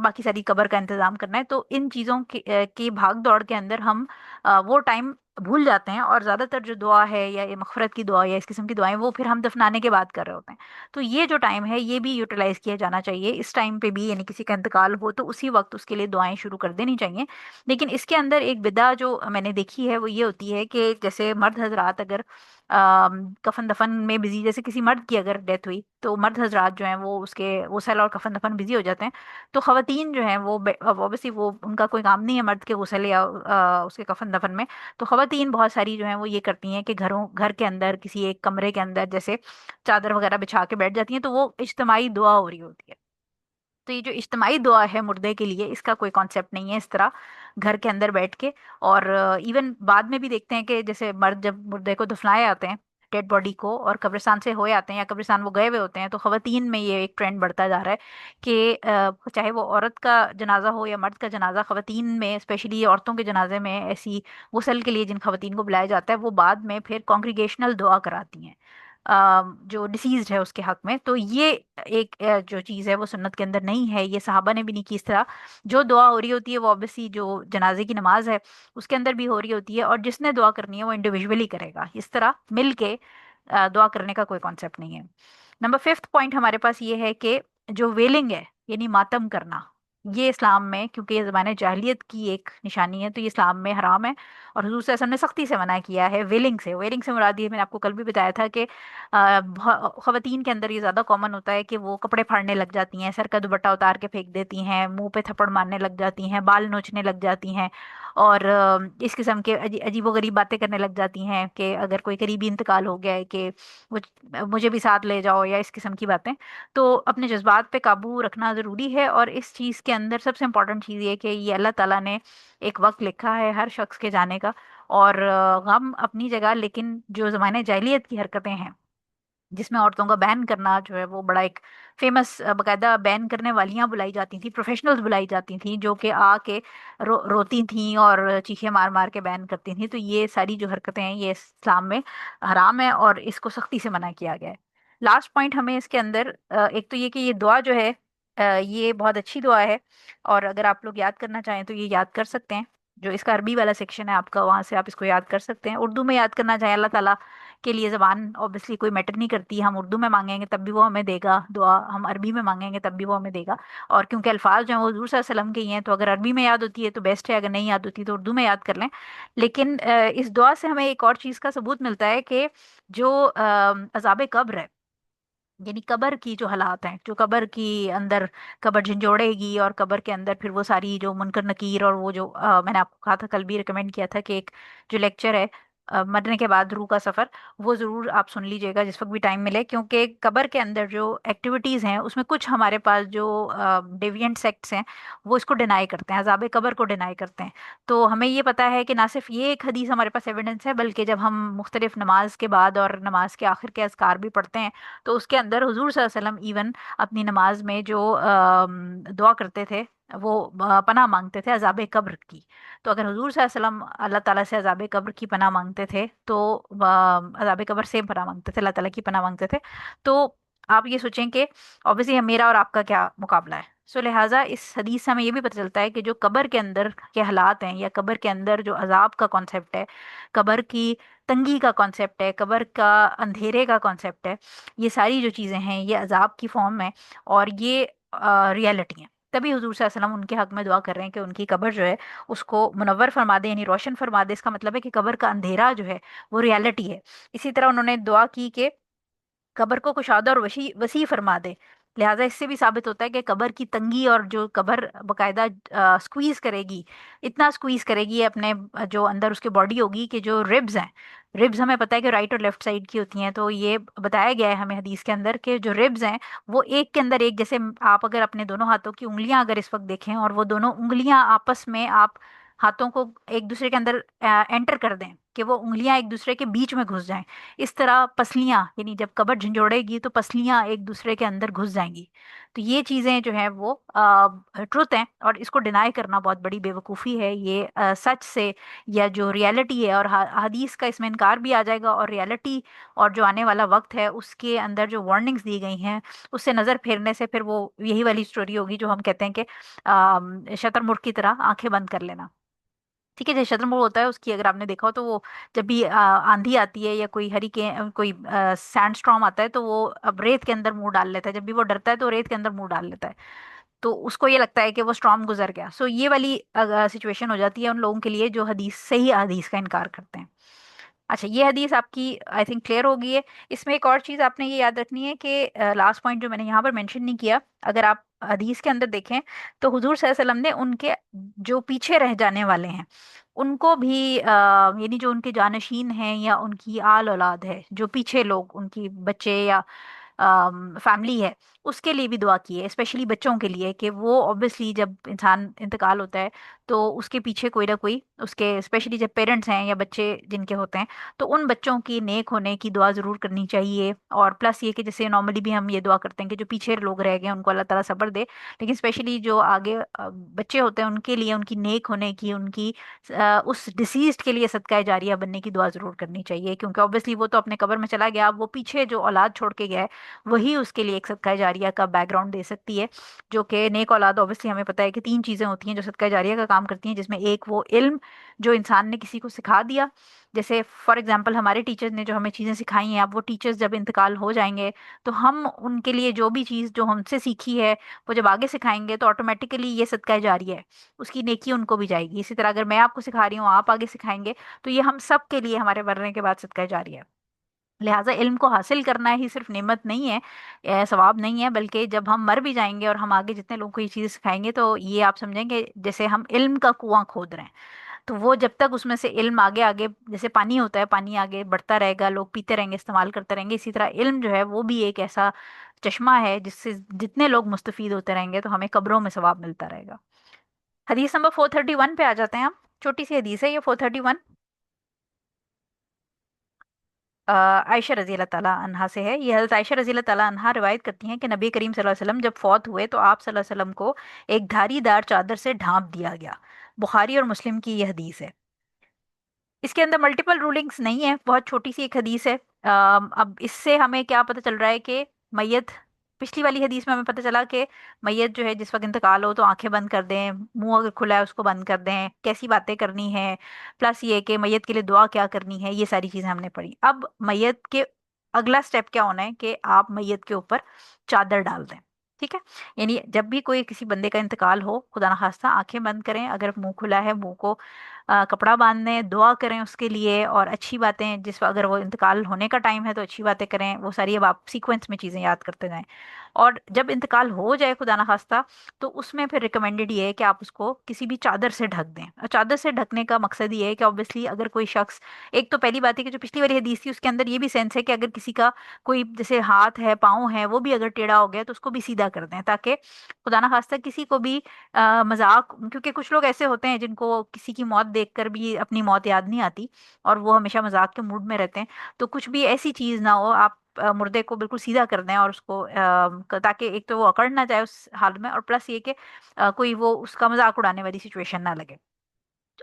बाकी सारी कबर का इंतजाम करना है। तो इन चीज़ों की भाग दौड़ के अंदर हम वो टाइम भूल जाते हैं, और ज़्यादातर जो दुआ है या ये मगफरत की दुआ या इस किस्म की दुआएं वो फिर हम दफनाने के बाद कर रहे होते हैं। तो ये जो टाइम है ये भी यूटिलाइज किया जाना चाहिए, इस टाइम पे भी, यानी किसी का इंतकाल हो तो उसी वक्त उसके लिए दुआएं शुरू कर देनी चाहिए। लेकिन इसके अंदर एक बिदा जो मैंने देखी है वो ये होती है कि जैसे मर्द हजरात अगर कफन दफन में बिजी, जैसे किसी मर्द की अगर डेथ हुई तो मर्द हजरात जो हैं वो उसके गुसल और कफन दफन बिजी हो जाते हैं। तो खवातीन जो हैं वो ऑब्वियसली वो उनका कोई काम नहीं है मर्द के गुसल या उसके कफन दफन में। तो खवातीन बहुत सारी जो हैं वो ये करती हैं कि घर के अंदर किसी एक कमरे के अंदर जैसे चादर वगैरह बिछा के बैठ जाती हैं, तो वो इज्तिमाई दुआ हो रही होती है। तो ये जो इज्तिमाई दुआ है मुर्दे के लिए, इसका कोई कॉन्सेप्ट नहीं है इस तरह घर के अंदर बैठ के। और इवन बाद में भी देखते हैं कि जैसे मर्द जब मुर्दे को दफनाए आते हैं, डेड बॉडी को, और कब्रिस्तान से होए आते हैं या कब्रिस्तान वो गए हुए होते हैं, तो खवातीन में ये एक ट्रेंड बढ़ता जा रहा है कि चाहे वो औरत का जनाजा हो या मर्द का जनाजा, खवातीन में स्पेशली औरतों के जनाजे में ऐसी गुसल के लिए जिन खवातीन को बुलाया जाता है वो बाद में फिर कॉन्ग्रीगेशनल दुआ कराती हैं जो डिसीज्ड है उसके हक में। तो ये एक जो चीज़ है वो सुन्नत के अंदर नहीं है, ये सहाबा ने भी नहीं की इस तरह। जो दुआ हो रही होती है वो ऑब्वियसली जो जनाजे की नमाज है उसके अंदर भी हो रही होती है, और जिसने दुआ करनी है वो इंडिविजुअली करेगा, इस तरह मिल के दुआ करने का कोई कॉन्सेप्ट नहीं है। नंबर फिफ्थ पॉइंट हमारे पास ये है कि जो वेलिंग है यानी मातम करना, ये इस्लाम में, क्योंकि ये ज़माने जाहिलियत की एक निशानी है, तो ये इस्लाम में हराम है और हुजूर सल्लल्लाहु अलैहि वसल्लम ने सख्ती से मना किया है वेलिंग से। वेलिंग से मुराद ये मैंने आपको कल भी बताया था कि खवातीन के अंदर ये ज़्यादा कॉमन होता है कि वो कपड़े फाड़ने लग जाती हैं, सर का दुपट्टा उतार के फेंक देती हैं, मुंह पे थप्पड़ मारने लग जाती हैं, बाल नोचने लग जाती हैं, और इस किस्म के अजीबोगरीब बातें करने लग जाती हैं कि अगर कोई करीबी इंतकाल हो गया है कि मुझे भी साथ ले जाओ, या इस किस्म की बातें। तो अपने जज्बात पे काबू रखना ज़रूरी है, और इस चीज़ के अंदर सबसे इम्पोर्टेंट चीज़ ये कि ये अल्लाह ताला ने एक वक्त लिखा है हर शख्स के जाने का। और गम अपनी जगह, लेकिन जो ज़माने जाहिलियत की हरकतें हैं जिसमें औरतों का बैन करना जो है वो बड़ा एक फेमस, बाकायदा बैन करने वालियां बुलाई जाती थी, प्रोफेशनल्स बुलाई जाती थी जो कि आके रोती थी और चीखे मार मार के बैन करती थी। तो ये सारी जो हरकतें हैं ये इस्लाम में हराम है और इसको सख्ती से मना किया गया है। लास्ट पॉइंट हमें इसके अंदर एक तो ये कि ये दुआ जो है ये बहुत अच्छी दुआ है, और अगर आप लोग याद करना चाहें तो ये याद कर सकते हैं। जो इसका अरबी वाला सेक्शन है आपका, वहां से आप इसको याद कर सकते हैं। उर्दू में याद करना चाहें, अल्लाह ताला के लिए जबान ऑब्वियसली कोई मैटर नहीं करती, हम उर्दू में मांगेंगे तब भी वो हमें देगा दुआ, हम अरबी में मांगेंगे तब भी वो हमें देगा। और क्योंकि अल्फाज जो हैं वो हजूर सल्लल्लाहु अलैहि वसल्लम के ही हैं, तो अगर अरबी में याद होती है तो बेस्ट है, अगर नहीं याद होती तो उर्दू में याद कर लें। लेकिन इस दुआ से हमें एक और चीज़ का सबूत मिलता है कि जो अजाब कब्र है, यानी कब्र की जो हालात हैं, जो कब्र की अंदर कब्र झंझोड़ेगी और कब्र के अंदर फिर वो सारी जो मुनकर नकीर, और वो जो मैंने आपको कहा था कल भी रिकमेंड किया था कि एक जो लेक्चर है मरने के बाद रूह का सफ़र, वो ज़रूर आप सुन लीजिएगा जिस वक्त भी टाइम मिले, क्योंकि कब्र के अंदर जो एक्टिविटीज़ हैं उसमें कुछ हमारे पास जो डेविएंट सेक्ट्स हैं वो इसको डिनाई करते हैं, अज़ाब कब्र को डिनाई करते हैं। तो हमें ये पता है कि ना सिर्फ ये एक हदीस हमारे पास एविडेंस है, बल्कि जब हम मुख्तलिफ नमाज के बाद और नमाज के आखिर के अज़कार भी पढ़ते हैं तो उसके अंदर हुजूर सल्लल्लाहु अलैहि वसल्लम इवन अपनी नमाज में जो दुआ करते थे वो पनाह मांगते थे अजाब कब्र की। तो अगर हुजूर सल्लल्लाहु अलैहि वसल्लम अल्लाह ताला से अजाब कब्र की पनाह मांगते थे तो अजाब कब्र से पनाह मांगते थे, अल्लाह ताला की पनाह मांगते थे, तो आप ये सोचें कि ऑब्वियसली मेरा और आपका क्या मुकाबला है। सो लिहाजा इस हदीस से हमें ये भी पता चलता है कि जो कब्र के अंदर के हालात हैं, या कब्र के अंदर जो अजाब का कॉन्सेप्ट है, कब्र की तंगी का कॉन्सेप्ट है, कब्र का अंधेरे का कॉन्सेप्ट है, ये सारी जो चीज़ें हैं ये अजाब की फॉर्म में, और ये रियलिटी है। तभी हुजूर सल्लल्लाहु अलैहि वसल्लम उनके हक में दुआ कर रहे हैं कि उनकी कब्र जो है उसको मुनव्वर फरमा दे, यानी रोशन फरमा दे। इसका मतलब है कि कब्र का अंधेरा जो है वो रियलिटी है। इसी तरह उन्होंने दुआ की कि कब्र को कुशादा और वसी वसी फरमा दे। लिहाजा इससे भी साबित होता है कि कब्र की तंगी, और जो कब्र बकायदा स्क्वीज करेगी, इतना स्क्वीज करेगी अपने जो अंदर उसके बॉडी होगी कि जो रिब्स हैं, रिब्स हमें पता है कि राइट और लेफ्ट साइड की होती हैं, तो ये बताया गया है हमें हदीस के अंदर कि जो रिब्स हैं वो एक के अंदर एक, जैसे आप अगर अपने दोनों हाथों की उंगलियां अगर इस वक्त देखें और वो दोनों उंगलियां आपस में आप हाथों को एक दूसरे के अंदर एंटर कर दें, कि वो उंगलियां एक दूसरे के बीच में घुस जाएं, इस तरह पसलियां, यानी जब कब्र झंझोड़ेगी तो पसलियां एक दूसरे के अंदर घुस जाएंगी। तो ये चीजें जो है वो ट्रुथ है, और इसको डिनाई करना बहुत बड़ी बेवकूफ़ी है। ये सच से, या जो रियलिटी है, और हदीस का इसमें इनकार भी आ जाएगा, और रियलिटी और जो आने वाला वक्त है उसके अंदर जो वार्निंग्स दी गई हैं उससे नज़र फेरने से फिर वो यही वाली स्टोरी होगी जो हम कहते हैं कि शतरमुर्ग की तरह आंखें बंद कर लेना। ठीक है, जैसे शतरंज होता है उसकी अगर आपने देखा हो तो वो जब भी आंधी आती है या कोई हरिकेन, कोई सैंड स्टॉर्म आता है, तो वो अब रेत के अंदर मुंह डाल लेता है। जब भी वो डरता है तो रेत के अंदर मुंह डाल लेता है, तो उसको ये लगता है कि वो स्टॉर्म गुजर गया। सो ये वाली सिचुएशन हो जाती है उन लोगों के लिए जो हदीस से ही हदीस का इनकार करते हैं। अच्छा, ये हदीस आपकी आई थिंक क्लियर हो गई है। इसमें एक और चीज़ आपने ये याद रखनी है कि लास्ट पॉइंट जो मैंने यहाँ पर मेंशन नहीं किया, अगर आप हदीस के अंदर देखें तो हुजूर सल्लल्लाहु अलैहि वसल्लम ने उनके जो पीछे रह जाने वाले हैं उनको भी यानी जो उनके जानशीन हैं या उनकी आल औलाद है, जो पीछे लोग उनकी बच्चे या फैमिली है, उसके लिए भी दुआ की है, स्पेशली बच्चों के लिए, कि वो ऑब्वियसली जब इंसान इंतकाल होता है तो उसके पीछे कोई ना कोई उसके, स्पेशली जब पेरेंट्स हैं या बच्चे जिनके होते हैं, तो उन बच्चों की नेक होने की दुआ ज़रूर करनी चाहिए। और प्लस ये कि जैसे नॉर्मली भी हम ये दुआ करते हैं कि जो पीछे लोग रह गए हैं उनको अल्लाह ताला सब्र दे, लेकिन स्पेशली जो आगे बच्चे होते हैं उनके लिए उनकी नेक होने की, उनकी उस डिसीज्ड के लिए सदका जारिया बनने की दुआ ज़रूर करनी चाहिए, क्योंकि ऑब्वियसली वो तो अपने कब्र में चला गया, अब वो पीछे जो औलाद छोड़ के गया है वही उसके लिए एक सदका जारिया का बैकग्राउंड दे सकती है। जो कि नेक औलाद, ऑब्वियसली हमें पता है कि तीन चीज़ें होती हैं जो सदका जारिया का काम करती हैं, जिसमें एक वो इल्म जो इंसान ने किसी को सिखा दिया, जैसे फॉर एग्जांपल हमारे टीचर्स ने जो हमें चीज़ें सिखाई हैं, अब वो टीचर्स जब इंतकाल हो जाएंगे तो हम उनके लिए जो भी चीज़ जो हमसे सीखी है वो जब आगे सिखाएंगे तो ऑटोमेटिकली ये सदका जारिया है, उसकी नेकी उनको भी जाएगी। इसी तरह अगर मैं आपको सिखा रही हूँ, आप आगे सिखाएंगे, तो ये हम सब के लिए हमारे मरने के बाद सदका जारिया है। लिहाजा इल्म को हासिल करना ही सिर्फ नेमत नहीं है, सवाब नहीं है, बल्कि जब हम मर भी जाएंगे और हम आगे जितने लोगों को ये चीज़ सिखाएंगे तो ये आप समझेंगे जैसे हम इल्म का कुआं खोद रहे हैं। तो वो जब तक उसमें से इल्म आगे आगे, जैसे पानी होता है, पानी आगे बढ़ता रहेगा, लोग पीते रहेंगे, इस्तेमाल करते रहेंगे, इसी तरह इल्म जो है वो भी एक ऐसा चश्मा है जिससे जितने लोग मुस्तफीद होते रहेंगे तो हमें कब्रों में सवाब मिलता रहेगा। हदीस नंबर 431 पे आ जाते हैं हम। छोटी सी हदीस है ये 431। आयशा रजी अल्लाह ताला अन्हा से है। ये हज़रत आयशा रजी अल्लाह ताला अन्हा रिवायत करती हैं कि नबी करीम सल्लल्लाहु अलैहि वसल्लम जब फौत हुए तो आप सल्लल्लाहु अलैहि वसल्लम को एक धारीदार चादर से ढांप दिया गया। बुखारी और मुस्लिम की यह हदीस है। इसके अंदर मल्टीपल रूलिंग्स नहीं है, बहुत छोटी सी एक हदीस है। अब इससे हमें क्या पता चल रहा है कि मैयत, पिछली वाली हदीस में हमें पता चला कि मैयत जो है जिस वक्त इंतकाल हो तो आंखें बंद कर दें, मुंह अगर खुला है उसको बंद कर दें, कैसी बातें करनी है, प्लस ये कि मैयत के लिए दुआ क्या करनी है, ये सारी चीजें हमने पढ़ी। अब मैयत के अगला स्टेप क्या होना है कि आप मैयत के ऊपर चादर डाल दें। ठीक है, यानी जब भी कोई किसी बंदे का इंतकाल हो, खुदा ना खास्ता आंखें बंद करें, अगर मुंह खुला है मुंह को कपड़ा बांध दें, दुआ करें उसके लिए, और अच्छी बातें, जिस अगर वो इंतकाल होने का टाइम है तो अच्छी बातें करें, वो सारी अब आप सीक्वेंस में चीज़ें याद करते जाएं। और जब इंतकाल हो जाए खुदा ना खास्ता, तो उसमें फिर रिकमेंडेड ये है कि आप उसको किसी भी चादर से ढक दें। और चादर से ढकने का मकसद ये है कि ऑब्वियसली अगर कोई शख्स, एक तो पहली बात है कि जो पिछली वाली हदीस थी उसके अंदर ये भी सेंस है कि अगर किसी का कोई जैसे हाथ है पाँव है वो भी अगर टेढ़ा हो गया तो उसको भी सीधा कर दें, ताकि खुदा ना खास्ता किसी को भी मजाक, क्योंकि कुछ लोग ऐसे होते हैं जिनको किसी की मौत देखकर भी अपनी मौत याद नहीं आती और वो हमेशा मजाक के मूड में रहते हैं। तो कुछ भी ऐसी चीज ना हो, आप मुर्दे को बिल्कुल सीधा कर दें और उसको ताकि एक तो वो अकड़ ना जाए उस हाल में, और प्लस ये कि कोई वो उसका मजाक उड़ाने वाली सिचुएशन ना लगे।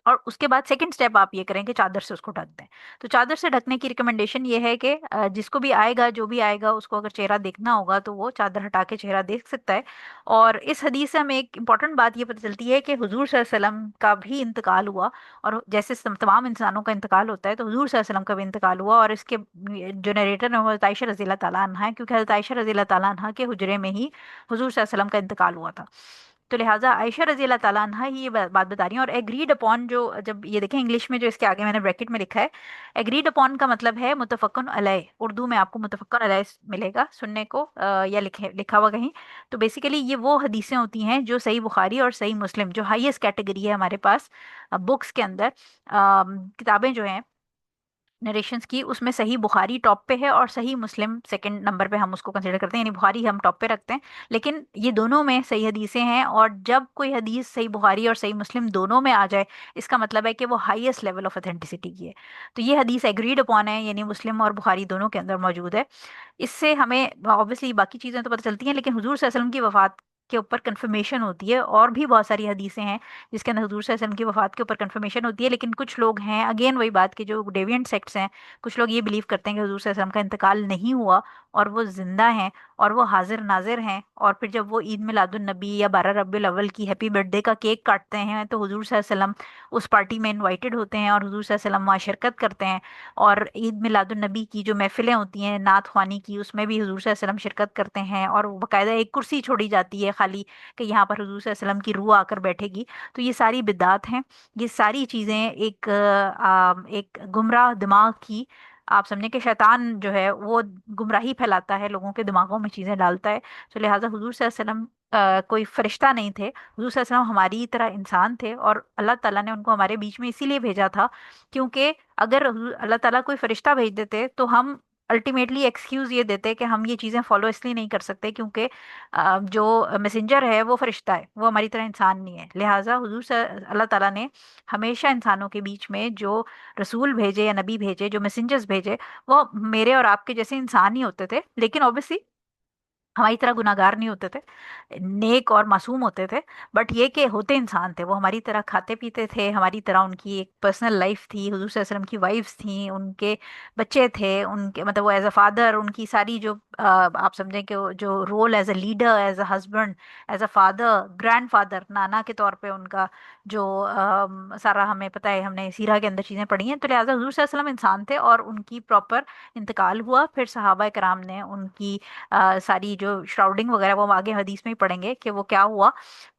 और उसके बाद सेकंड स्टेप आप ये करें कि चादर से उसको ढक दें। तो चादर से ढकने की रिकमेंडेशन ये है कि जिसको भी आएगा, जो भी आएगा, उसको अगर चेहरा देखना होगा तो वो चादर हटा के चेहरा देख सकता है। और इस हदीस से हमें एक इम्पॉर्टेंट बात ये पता चलती है कि हुजूर सल्लल्लाहु अलैहि वसल्लम का भी इंतकाल हुआ। और जैसे तमाम इंसानों का इंतकाल होता है, तो हुजूर सल्लल्लाहु अलैहि वसल्लम का भी इंतकाल हुआ। और इसके जो नरेटर है वो हज़रत आयशा रज़ी अल्लाह ताला अन्हा है, क्योंकि हज़रत आयशा रज़ी अल्लाह ताला अन्हा के हुजरे में ही हुजूर सल्लल्लाहु अलैहि वसल्लम का इंतकाल हुआ था। तो लिहाजा आयशा रजी अल्लाह ताला अन्हा ही ये बात बता रही हैं। और एग्रीड अपॉन, जो जब ये देखें इंग्लिश में जो इसके आगे मैंने ब्रैकेट में लिखा है, एग्रीड अपॉन का मतलब है मुतफक्कुन अलैह। उर्दू में आपको मुतफक्कुन अलैह मिलेगा सुनने को, या लिखा हुआ कहीं। तो बेसिकली ये वो हदीसें होती हैं जो सही बुखारी और सही मुस्लिम, जो हाईएस्ट कैटेगरी है हमारे पास बुक्स के अंदर, किताबें जो हैं नरेशंस की, उसमें सही बुखारी टॉप पे है और सही मुस्लिम सेकंड नंबर पे हम उसको कंसिडर करते हैं, यानी बुखारी हम टॉप पे रखते हैं। लेकिन ये दोनों में सही हदीसें हैं, और जब कोई हदीस सही बुखारी और सही मुस्लिम दोनों में आ जाए, इसका मतलब है कि वो हाईएस्ट लेवल ऑफ ऑथेंटिसिटी की है। तो ये हदीस एग्रीड अपॉन है, यानी मुस्लिम और बुखारी दोनों के अंदर मौजूद है। इससे हमें ऑब्वियसली बाकी चीज़ें तो पता चलती हैं, लेकिन हुजूर सल्लल्लाहु अलैहि वसल्लम की वफ़ात के ऊपर कंफर्मेशन होती है। और भी बहुत सारी हदीसें हैं जिसके अंदर हुजूर सल्लल्लाहु अलैहि वसल्लम की वफ़ात के ऊपर कंफर्मेशन होती है। लेकिन कुछ लोग हैं, अगेन वही बात की, जो डेविएंट सेक्ट्स हैं, कुछ लोग ये बिलीव करते हैं कि हुजूर सल्लल्लाहु अलैहि वसल्लम का इंतकाल नहीं हुआ और वो जिंदा हैं, और वो हाजिर नाजिर हैं। और फिर जब वो ईद मिलादुन नबी या 12 रबीउल अव्वल की हैप्पी बर्थडे का केक काटते हैं, तो हुजूर सल्लल्लाहु अलैहि वसल्लम उस पार्टी में इनवाइटेड होते हैं और हुजूर सल्लल्लाहु अलैहि वसल्लम वहाँ शिरकत करते हैं। और ईद मिलादुन नबी की जो महफिलें होती हैं नात ख्वानी की, उसमें भी हुजूर सल्लल्लाहु अलैहि वसल्लम शिरकत करते हैं, और वो बाकायदा एक कुर्सी छोड़ी जाती है खाली, कि यहाँ पर हुजूर सल्लल्लाहु अलैहि वसल्लम की रूह आकर बैठेगी। तो ये सारी बिदात हैं। ये सारी चीज़ें एक गुमराह दिमाग की, आप समझे कि शैतान जो है वो गुमराही फैलाता है, लोगों के दिमागों में चीज़ें डालता है। तो लिहाजा हुजूर सल्लल्लाहु अलैहि वसल्लम कोई फरिश्ता नहीं थे, हुजूर सल्लल्लाहु अलैहि वसल्लम हमारी तरह इंसान थे, और अल्लाह ताला ने उनको हमारे बीच में इसीलिए भेजा था, क्योंकि अगर अल्लाह ताला कोई फरिश्ता भेज देते तो हम अल्टीमेटली एक्सक्यूज ये देते कि हम ये चीज़ें फॉलो इसलिए नहीं कर सकते क्योंकि जो मैसेंजर है वो फरिश्ता है, वो हमारी तरह इंसान नहीं है। लिहाजा अल्लाह ताला ने हमेशा इंसानों के बीच में जो रसूल भेजे या नबी भेजे, जो मैसेंजर्स भेजे, वो मेरे और आपके जैसे इंसान ही होते थे, लेकिन ऑब्वियसली हमारी तरह गुनाहगार नहीं होते थे, नेक और मासूम होते थे। बट ये कि होते इंसान थे, वो हमारी तरह खाते पीते थे, हमारी तरह उनकी एक पर्सनल लाइफ थी, हुजूर सल्लल्लाहु अलैहि वसल्लम की वाइफ्स थी, उनके बच्चे थे, उनके मतलब वो एज अ फादर, उनकी सारी जो आप समझें कि जो role as a leader, as a husband, as a father, grandfather, नाना के तौर पे उनका जो सारा हमें पता है, हमने सीरा के अंदर चीज़ें पढ़ी हैं। तो लिहाजा हुजूर सल्लल्लाहु अलैहि वसल्लम इंसान थे, और उनकी प्रॉपर इंतकाल हुआ। फिर सहाबा कराम ने उनकी सारी जो श्राउडिंग वगैरह, वो हम आगे हदीस में ही पढ़ेंगे कि वो क्या हुआ,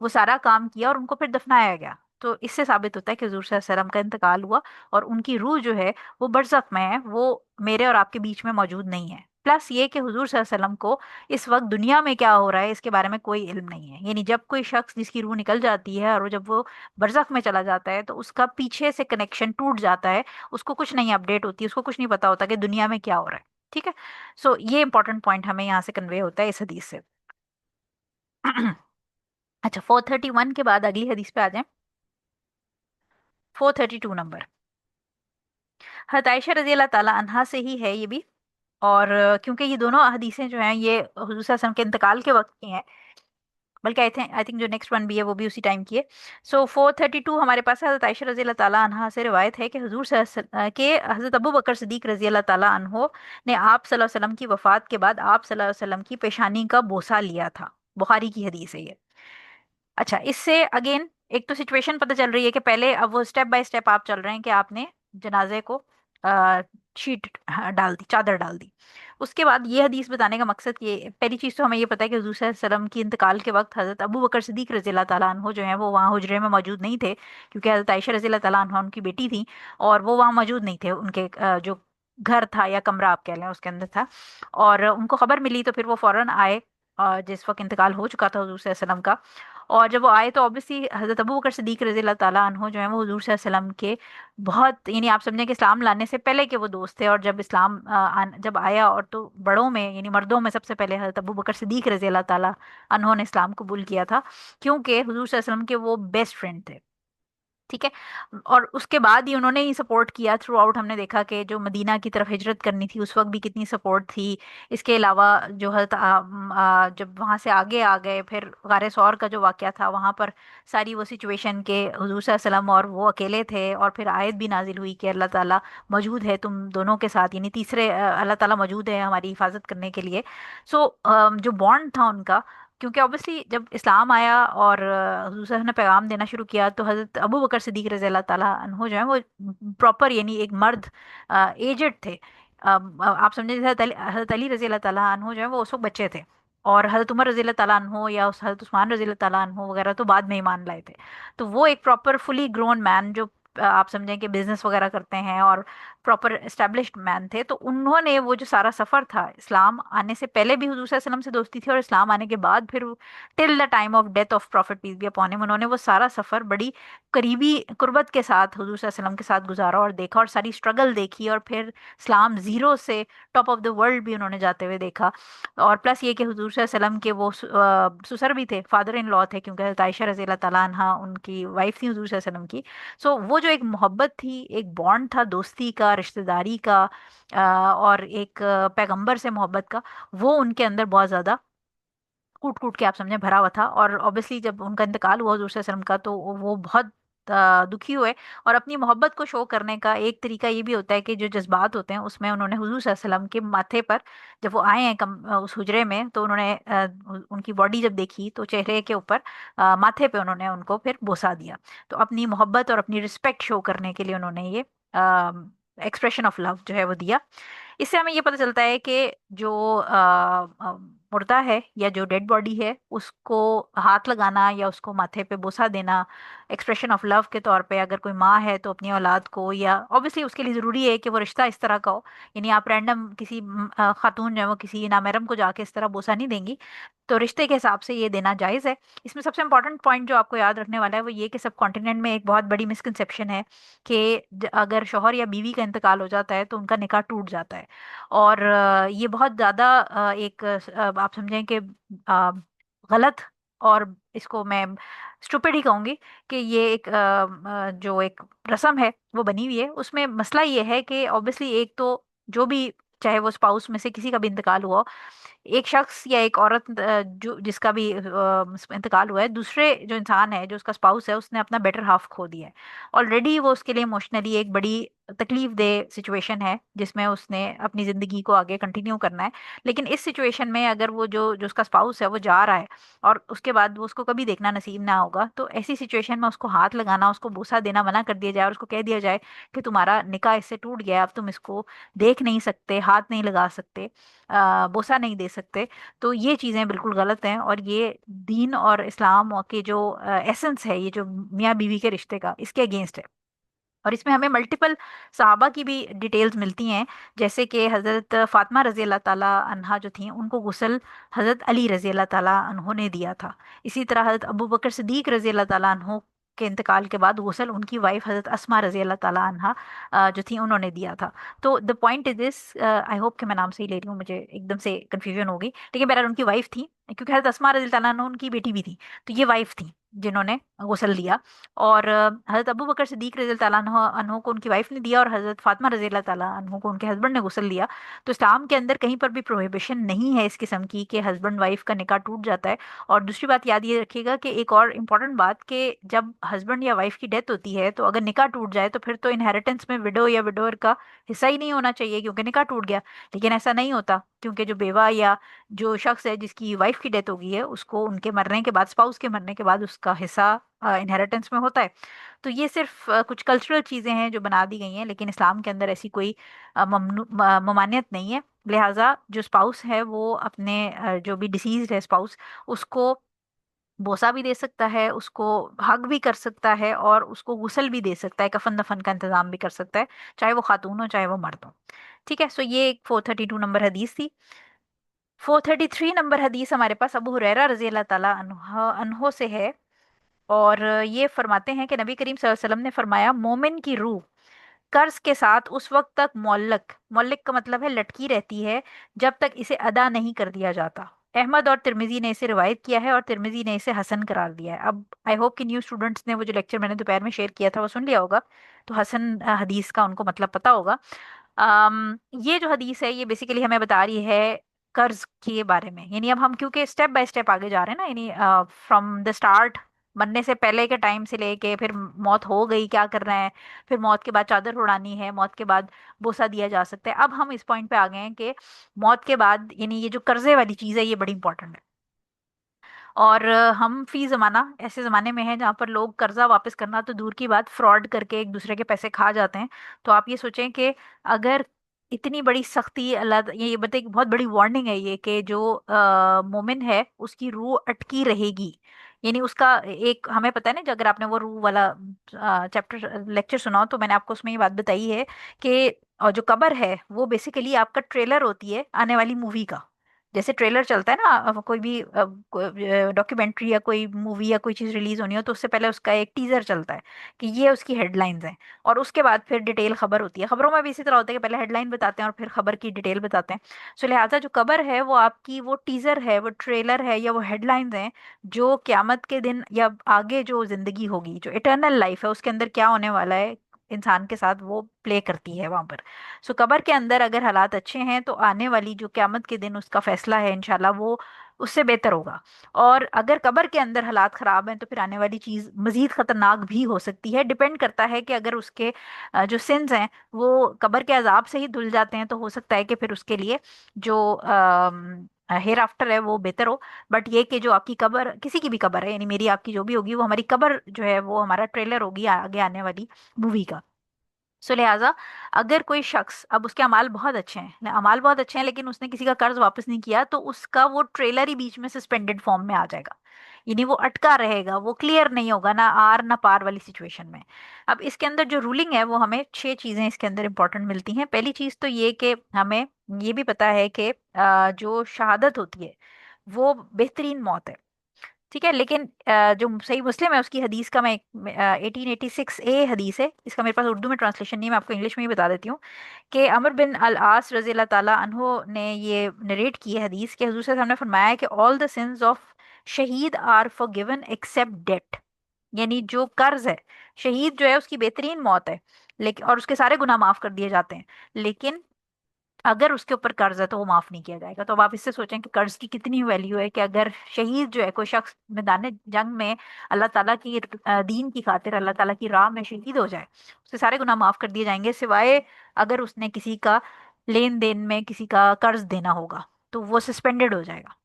वो सारा काम किया और उनको फिर दफनाया गया। तो इससे साबित होता है कि हुजूर सल्लल्लाहु अलैहि वसल्लम का इंतकाल हुआ, और उनकी रूह जो है वो बरज़ख में है, वो मेरे और आपके बीच में मौजूद नहीं है। प्लस ये कि हुजूर सल्लल्लाहु अलैहि वसल्लम को इस वक्त दुनिया में क्या हो रहा है इसके बारे में कोई इल्म नहीं है। यानी जब कोई शख्स जिसकी रूह निकल जाती है और जब वो बरज़ख में चला जाता है, तो उसका पीछे से कनेक्शन टूट जाता है, उसको कुछ नहीं अपडेट होती, उसको कुछ नहीं पता होता कि दुनिया में क्या हो रहा है। ठीक है। सो ये इंपॉर्टेंट पॉइंट हमें यहाँ से कन्वे होता है इस हदीस से। अच्छा, 431 के बाद अगली हदीस पे आ जाएं। 432 नंबर, हज़रत आयशा रजी अल्लाह ताला अन्हा से ही है ये भी। और क्योंकि ये दोनों हदीसें जो हैं ये हुजूर सल्लल्लाहु अलैहि वसल्लम के इंतकाल के वक्त की हैं, बल्कि आई थिंक जो नेक्स्ट वन भी है वो भी उसी टाइम की है। सो 432 हमारे पास है, हज़रत आयशा रजी अल्लाह ताला अन्हा से रिवायत है कि हुजूर के हज़रत अबू बकर सिद्दीक रजी अल्लाह ताला अन्हो ने आप सल्लल्लाहु अलैहि वसल्लम की वफ़ात के बाद आप सल्लल्लाहु अलैहि वसल्लम की पेशानी का बोसा लिया था। बुखारी की हदीस है ये। अच्छा, इससे अगेन एक तो सिचुएशन पता चल रही है कि पहले, अब वो स्टेप बाय स्टेप आप चल रहे हैं कि आपने जनाजे को शीट डाल दी, चादर डाल दी। उसके बाद ये हदीस बताने का मकसद, ये पहली चीज़ तो हमें ये पता है कि हुजूर सल्लल्लाहु अलैहि वसल्लम की इंतकाल के वक्त हज़रत अबू बकर सिद्दीक रज़ी अल्लाह ताला अन्हो जो है वो वहाँ हुजरे में मौजूद नहीं थे, क्योंकि हज़रत आयशा रज़ी अल्लाह ताला अन्हा उनकी बेटी थी, और वो वहाँ मौजूद नहीं थे। उनके जो घर था या कमरा आप कह लें उसके अंदर था, और उनको खबर मिली तो फिर वो फौरन आए, जिस वक्त इंतकाल हो चुका था हुजूर सल्लल्लाहु अलैहि वसल्लम का। और जब वो आए तो ऑब्वियसली हज़रत अबू बकर सिद्दीक रज़ी अल्लाह ताला अन्हो जो है वो हुजूर सल्लल्लाहु अलैहि वसल्लम के बहुत, यानी आप समझें कि इस्लाम लाने से पहले के वो दोस्त थे। और जब इस्लाम जब आया, और तो बड़ों में यानी मर्दों में सबसे पहले हज़रत अबू बकर सिद्दीक रज़ी अल्लाह ताला अन्हो ने इस्लाम कबूल किया था, क्योंकि हुजूर सल्लल्लाहु अलैहि वसल्लम के वो बेस्ट फ्रेंड थे। ठीक है। और उसके बाद ही उन्होंने ही सपोर्ट किया थ्रू आउट। हमने देखा कि जो मदीना की तरफ हिजरत करनी थी उस वक्त भी कितनी सपोर्ट थी। इसके अलावा जो जब वहाँ से आगे आ गए, फिर गारे सौर का जो वाकया था वहाँ पर सारी वो सिचुएशन के हुजूर सल्लल्लाहु अलैहि वसल्लम और वो अकेले थे, और फिर आयत भी नाजिल हुई कि अल्लाह ताला मौजूद है तुम दोनों के साथ, यानी तीसरे अल्लाह ताला मौजूद है हमारी हिफाजत करने के लिए। सो जो बॉन्ड था उनका, क्योंकि ऑब्वियसली जब इस्लाम आया और हुजूर सल्लल्लाहु अलैहि वसल्लम ने पैगाम देना शुरू किया, तो हज़रत अबू बकर सिद्दीक रज़ी अल्लाह ताला अन्हो जो है वो प्रॉपर यानी एक मर्द एजेड थे। आप समझे, जैसे हज़रत अली रज़ी अल्लाह ताला अन्हो जो है वो उस वक्त बच्चे थे, और हज़रत उमर रज़ी अल्लाह ताला अन्हो या उस हज़रत उस्मान रज़ी अल्लाह ताला अन्हो वगैरह तो बाद में ईमान लाए थे। तो वो एक प्रॉपर फुली ग्रोन मैन जो आप समझें कि बिजनेस वगैरह करते हैं और प्रॉपर एस्टेब्लिश्ड मैन थे, तो उन्होंने वो जो सारा सफ़र था, इस्लाम आने से पहले भी हुजूर सल्लल्लाहु अलैहि वसल्लम से दोस्ती थी और इस्लाम आने के बाद फिर till the time of death of prophet peace be upon him, उन्होंने वो सारा सफ़र बड़ी करीबी कुर्बत के साथ हुजूर सल्लल्लाहु अलैहि वसल्लम के साथ गुजारा और देखा, और सारी स्ट्रगल देखी, और फिर इस्लाम ज़ीरो से टॉप ऑफ द वर्ल्ड भी उन्होंने जाते हुए देखा। और प्लस ये कि हुजूर सल्लल्लाहु अलैहि वसल्लम के वो ससुर भी थे, फादर इन लॉ थे, क्योंकि हज़रत आयशा रज़ी अल्लाह ताला अन्हा उनकी वाइफ थी हुजूर सल्लल्लाहु अलैहि वसल्लम की। सो वो जो एक मोहब्बत थी, एक बॉन्ड था दोस्ती का, रिश्तेदारी का, और एक पैगंबर से मोहब्बत का, वो उनके अंदर बहुत ज़्यादा कूट कूट के आप समझे भरा हुआ था। और ऑब्वियसली जब उनका इंतकाल हुआ हुजूर सल्लल्लाहु अलैहि वसल्लम का, तो वो बहुत दुखी हुए। और अपनी मोहब्बत को शो करने का एक तरीका ये भी होता है कि जो जज्बात होते हैं उसमें उन्होंने हुजूर सल्लल्लाहु अलैहि वसल्लम के माथे पर, जब वो आए हैं उस हुजरे में, तो उन्होंने उनकी बॉडी जब देखी तो चेहरे के ऊपर माथे पे उन्होंने उनको फिर बोसा दिया। तो अपनी मोहब्बत और अपनी रिस्पेक्ट शो करने के लिए उन्होंने ये एक्सप्रेशन ऑफ लव जो है वो दिया। इससे हमें ये पता चलता है कि जो मुर्दा है या जो डेड बॉडी है उसको हाथ लगाना या उसको माथे पे बोसा देना एक्सप्रेशन ऑफ लव के तौर पे, अगर कोई माँ है तो अपनी औलाद को, या ऑब्वियसली उसके लिए ज़रूरी है कि वो रिश्ता इस तरह का हो, यानी आप रैंडम किसी खातून जो है वो किसी नामहरम को जाके इस तरह बोसा नहीं देंगी। तो रिश्ते के हिसाब से ये देना जायज़ है। इसमें सबसे इंपॉर्टेंट पॉइंट जो आपको याद रखने वाला है वो ये कि सब कॉन्टिनेंट में एक बहुत बड़ी मिसकंसेप्शन है कि अगर शौहर या बीवी का इंतकाल हो जाता है तो उनका निकाह टूट जाता है। और ये बहुत ज़्यादा एक आप समझें कि गलत, और इसको मैं स्टूपिड ही कहूँगी कि ये एक जो एक रस्म है वो बनी हुई है। उसमें मसला ये है कि ऑब्वियसली एक तो जो भी, चाहे वो स्पाउस में से किसी का भी इंतकाल हुआ, एक शख्स या एक औरत जो जिसका भी इंतकाल हुआ है, दूसरे जो इंसान है जो उसका स्पाउस है उसने अपना बेटर हाफ खो दिया है ऑलरेडी। वो उसके लिए इमोशनली एक बड़ी तकलीफ दे सिचुएशन है जिसमें उसने अपनी ज़िंदगी को आगे कंटिन्यू करना है। लेकिन इस सिचुएशन में अगर वो जो जो उसका स्पाउस है वो जा रहा है और उसके बाद वो उसको कभी देखना नसीब ना होगा, तो ऐसी सिचुएशन में उसको हाथ लगाना, उसको बोसा देना मना कर दिया जाए और उसको कह दिया जाए कि तुम्हारा निकाह इससे टूट गया है, अब तुम इसको देख नहीं सकते, हाथ नहीं लगा सकते, बोसा नहीं दे सकते। तो ये चीज़ें बिल्कुल गलत हैं, और ये दीन और इस्लाम के जो एसेंस है, ये जो मियाँ बीवी के रिश्ते का, इसके अगेंस्ट है। और इसमें हमें मल्टीपल सहाबा की भी डिटेल्स मिलती हैं, जैसे कि हज़रत फ़ातिमा रज़ी अल्लाह ताला अन्हा जो थी उनको गुस्ल हज़रत अली रज़ी अल्लाह ताला अन्हों ने दिया था। इसी तरह हज़रत अबू बकर सिद्दीक रज़ी अल्लाह ताला अन्हों के इंतकाल के बाद गुस्ल उनकी वाइफ हज़रत अस्मा रज़ी अल्लाह ताला अन्हा जो थी उन्होंने दिया था। तो the point is this, I hope कि मैं नाम सही ले रही हूँ, मुझे एकदम से कन्फ्यूजन हो गई, लेकिन बहरहाल उनकी वाइफ थी, क्योंकि हज़रत अस्मा रज़ी अल्लाह ताला अन्हा उनकी बेटी भी थी, तो ये वाइफ थी जिन्होंने गुस्ल दिया। और हज़रत अबू बकर सिद्दीक रज़ी अल्लाह ताला अन्हो को उनकी वाइफ ने दिया, और हज़रत फातिमा रज़ी अल्लाह ताला अन्हो को उनके हस्बैंड ने गुस्ल दिया। तो इस्लाम के अंदर कहीं पर भी प्रोहिबिशन नहीं है इस किस्म की कि हस्बैंड वाइफ का निकाह टूट जाता है। और दूसरी बात याद ये रखिएगा कि एक और इम्पॉर्टेंट बात, कि जब हस्बैंड या वाइफ की डेथ होती है तो अगर निकाह टूट जाए तो फिर तो इनहेरिटेंस में विडो या विडोअर का हिस्सा ही नहीं होना चाहिए, क्योंकि निकाह टूट गया। लेकिन ऐसा नहीं होता, क्योंकि जो बेवा या जो शख्स है जिसकी वाइफ की डेथ हो गई है उसको उनके मरने के बाद, स्पाउस के मरने के बाद उसका हिस्सा इनहेरिटेंस में होता है। तो ये सिर्फ कुछ कल्चरल चीज़ें हैं जो बना दी गई हैं, लेकिन इस्लाम के अंदर ऐसी कोई ममानियत नहीं है। लिहाजा जो स्पाउस है वो अपने जो भी डिसीज है स्पाउस, उसको बोसा भी दे सकता है, उसको हग भी कर सकता है, और उसको गुस्ल भी दे सकता है, कफन दफन का इंतजाम भी कर सकता है, चाहे वो खातून हो चाहे वो मर्द हो। ठीक है। सो ये एक 432 नंबर हदीस थी। 433 नंबर हदीस हमारे पास अबू हुरैरा रजी अल्लाह ताला अन्हो से है। और ये फरमाते हैं कि नबी करीम सल्लल्लाहु अलैहि वसल्लम ने फरमाया, मोमिन की रूह कर्ज के साथ उस वक्त तक मोल्लक, मोल्लक का मतलब है लटकी रहती है, जब तक इसे अदा नहीं कर दिया जाता। अहमद और तिरमिजी ने इसे रिवायत किया है और तिरमिजी ने इसे हसन करार दिया है। अब आई होप कि न्यू स्टूडेंट्स ने वो जो लेक्चर मैंने दोपहर में शेयर किया था वो सुन लिया होगा, तो हसन हदीस का उनको मतलब पता होगा। ये जो हदीस है ये बेसिकली हमें बता रही है कर्ज के बारे में। यानी अब हम क्योंकि स्टेप बाय स्टेप आगे जा रहे हैं ना, यानी फ्रॉम द स्टार्ट, मरने से पहले के टाइम से लेके फिर मौत हो गई क्या करना है, फिर मौत के बाद चादर उड़ानी है, मौत के बाद बोसा दिया जा सकता है। अब हम इस पॉइंट पे आ गए हैं कि मौत के बाद यानी ये जो कर्जे वाली चीज है ये बड़ी इंपॉर्टेंट है। और हम फी जमाना ऐसे जमाने में है जहाँ पर लोग कर्जा वापस करना तो दूर की बात, फ्रॉड करके एक दूसरे के पैसे खा जाते हैं। तो आप ये सोचें कि अगर इतनी बड़ी सख्ती अल्लाह, ये बता एक बहुत बड़ी वार्निंग है ये, कि जो मोमिन है उसकी रूह अटकी रहेगी। यानी उसका एक हमें पता है ना, जो अगर आपने वो रूह वाला चैप्टर लेक्चर सुना हो तो मैंने आपको उसमें ये बात बताई है कि और जो कब्र है वो बेसिकली आपका ट्रेलर होती है आने वाली मूवी का। जैसे ट्रेलर चलता है ना, कोई भी डॉक्यूमेंट्री या कोई मूवी या कोई चीज रिलीज होनी हो तो उससे पहले उसका एक टीजर चलता है कि ये उसकी हेडलाइंस हैं, और उसके बाद फिर डिटेल खबर होती है। खबरों में भी इसी तरह होता है कि पहले हेडलाइन बताते हैं और फिर खबर की डिटेल बताते हैं। सो लिहाजा जो खबर है वो आपकी वो टीजर है, वो ट्रेलर है, या वो हेडलाइंस हैं जो क्यामत के दिन या आगे जो जिंदगी होगी, जो इटर्नल लाइफ है उसके अंदर क्या होने वाला है इंसान के साथ, वो प्ले करती है वहां पर। सो कबर के अंदर अगर हालात अच्छे हैं तो आने वाली जो क्यामत के दिन उसका फैसला है इंशाल्लाह वो उससे बेहतर होगा। और अगर कबर के अंदर हालात खराब हैं तो फिर आने वाली चीज मजीद खतरनाक भी हो सकती है। डिपेंड करता है कि अगर उसके जो सिंस हैं वो कबर के अजाब से ही धुल जाते हैं तो हो सकता है कि फिर उसके लिए जो हेयर आफ्टर है वो बेहतर हो। बट ये कि जो आपकी कबर, किसी की भी कबर है, यानी मेरी आपकी जो भी होगी, वो हमारी कबर जो है वो हमारा ट्रेलर होगी आगे आने वाली मूवी का। सो लिहाजा अगर कोई शख्स, अब उसके अमाल बहुत अच्छे हैं, अमाल बहुत अच्छे हैं, लेकिन उसने किसी का कर्ज वापस नहीं किया तो उसका वो ट्रेलर ही बीच में सस्पेंडेड फॉर्म में आ जाएगा। यानी वो अटका रहेगा, वो क्लियर नहीं होगा, ना आर ना पार वाली सिचुएशन में। अब इसके अंदर जो रूलिंग है वो हमें 6 चीजें इसके अंदर इंपॉर्टेंट मिलती हैं। पहली चीज तो ये कि हमें ये भी पता है कि जो शहादत होती है वो बेहतरीन मौत है। ठीक है, लेकिन जो सही मुस्लिम है उसकी हदीस का मैं 1886 हदीस है, इसका मेरे पास उर्दू में ट्रांसलेशन नहीं है, मैं आपको इंग्लिश में ही बता देती हूँ कि अमर बिन अल आस रजी अल्लाह ताला अन्हो ने ये नरेट की है हदीस के, हुजूर से हमने फरमाया है कि ऑल द सिंस ऑफ शहीद आर फॉरगिवन एक्सेप्ट डेट। यानी जो कर्ज है, शहीद जो है उसकी बेहतरीन मौत है, लेकिन और उसके सारे गुनाह माफ कर दिए जाते हैं, लेकिन अगर उसके ऊपर कर्ज है तो वो माफ नहीं किया जाएगा। तो अब आप इससे सोचें कि कर्ज की कितनी वैल्यू है, कि अगर शहीद जो है कोई शख्स मैदान जंग में अल्लाह ताला की दीन की खातिर अल्लाह ताला की राह में शहीद हो जाए, उसके सारे गुनाह माफ कर दिए जाएंगे, सिवाय अगर उसने किसी का लेन देन में किसी का कर्ज देना होगा तो वो सस्पेंडेड हो जाएगा।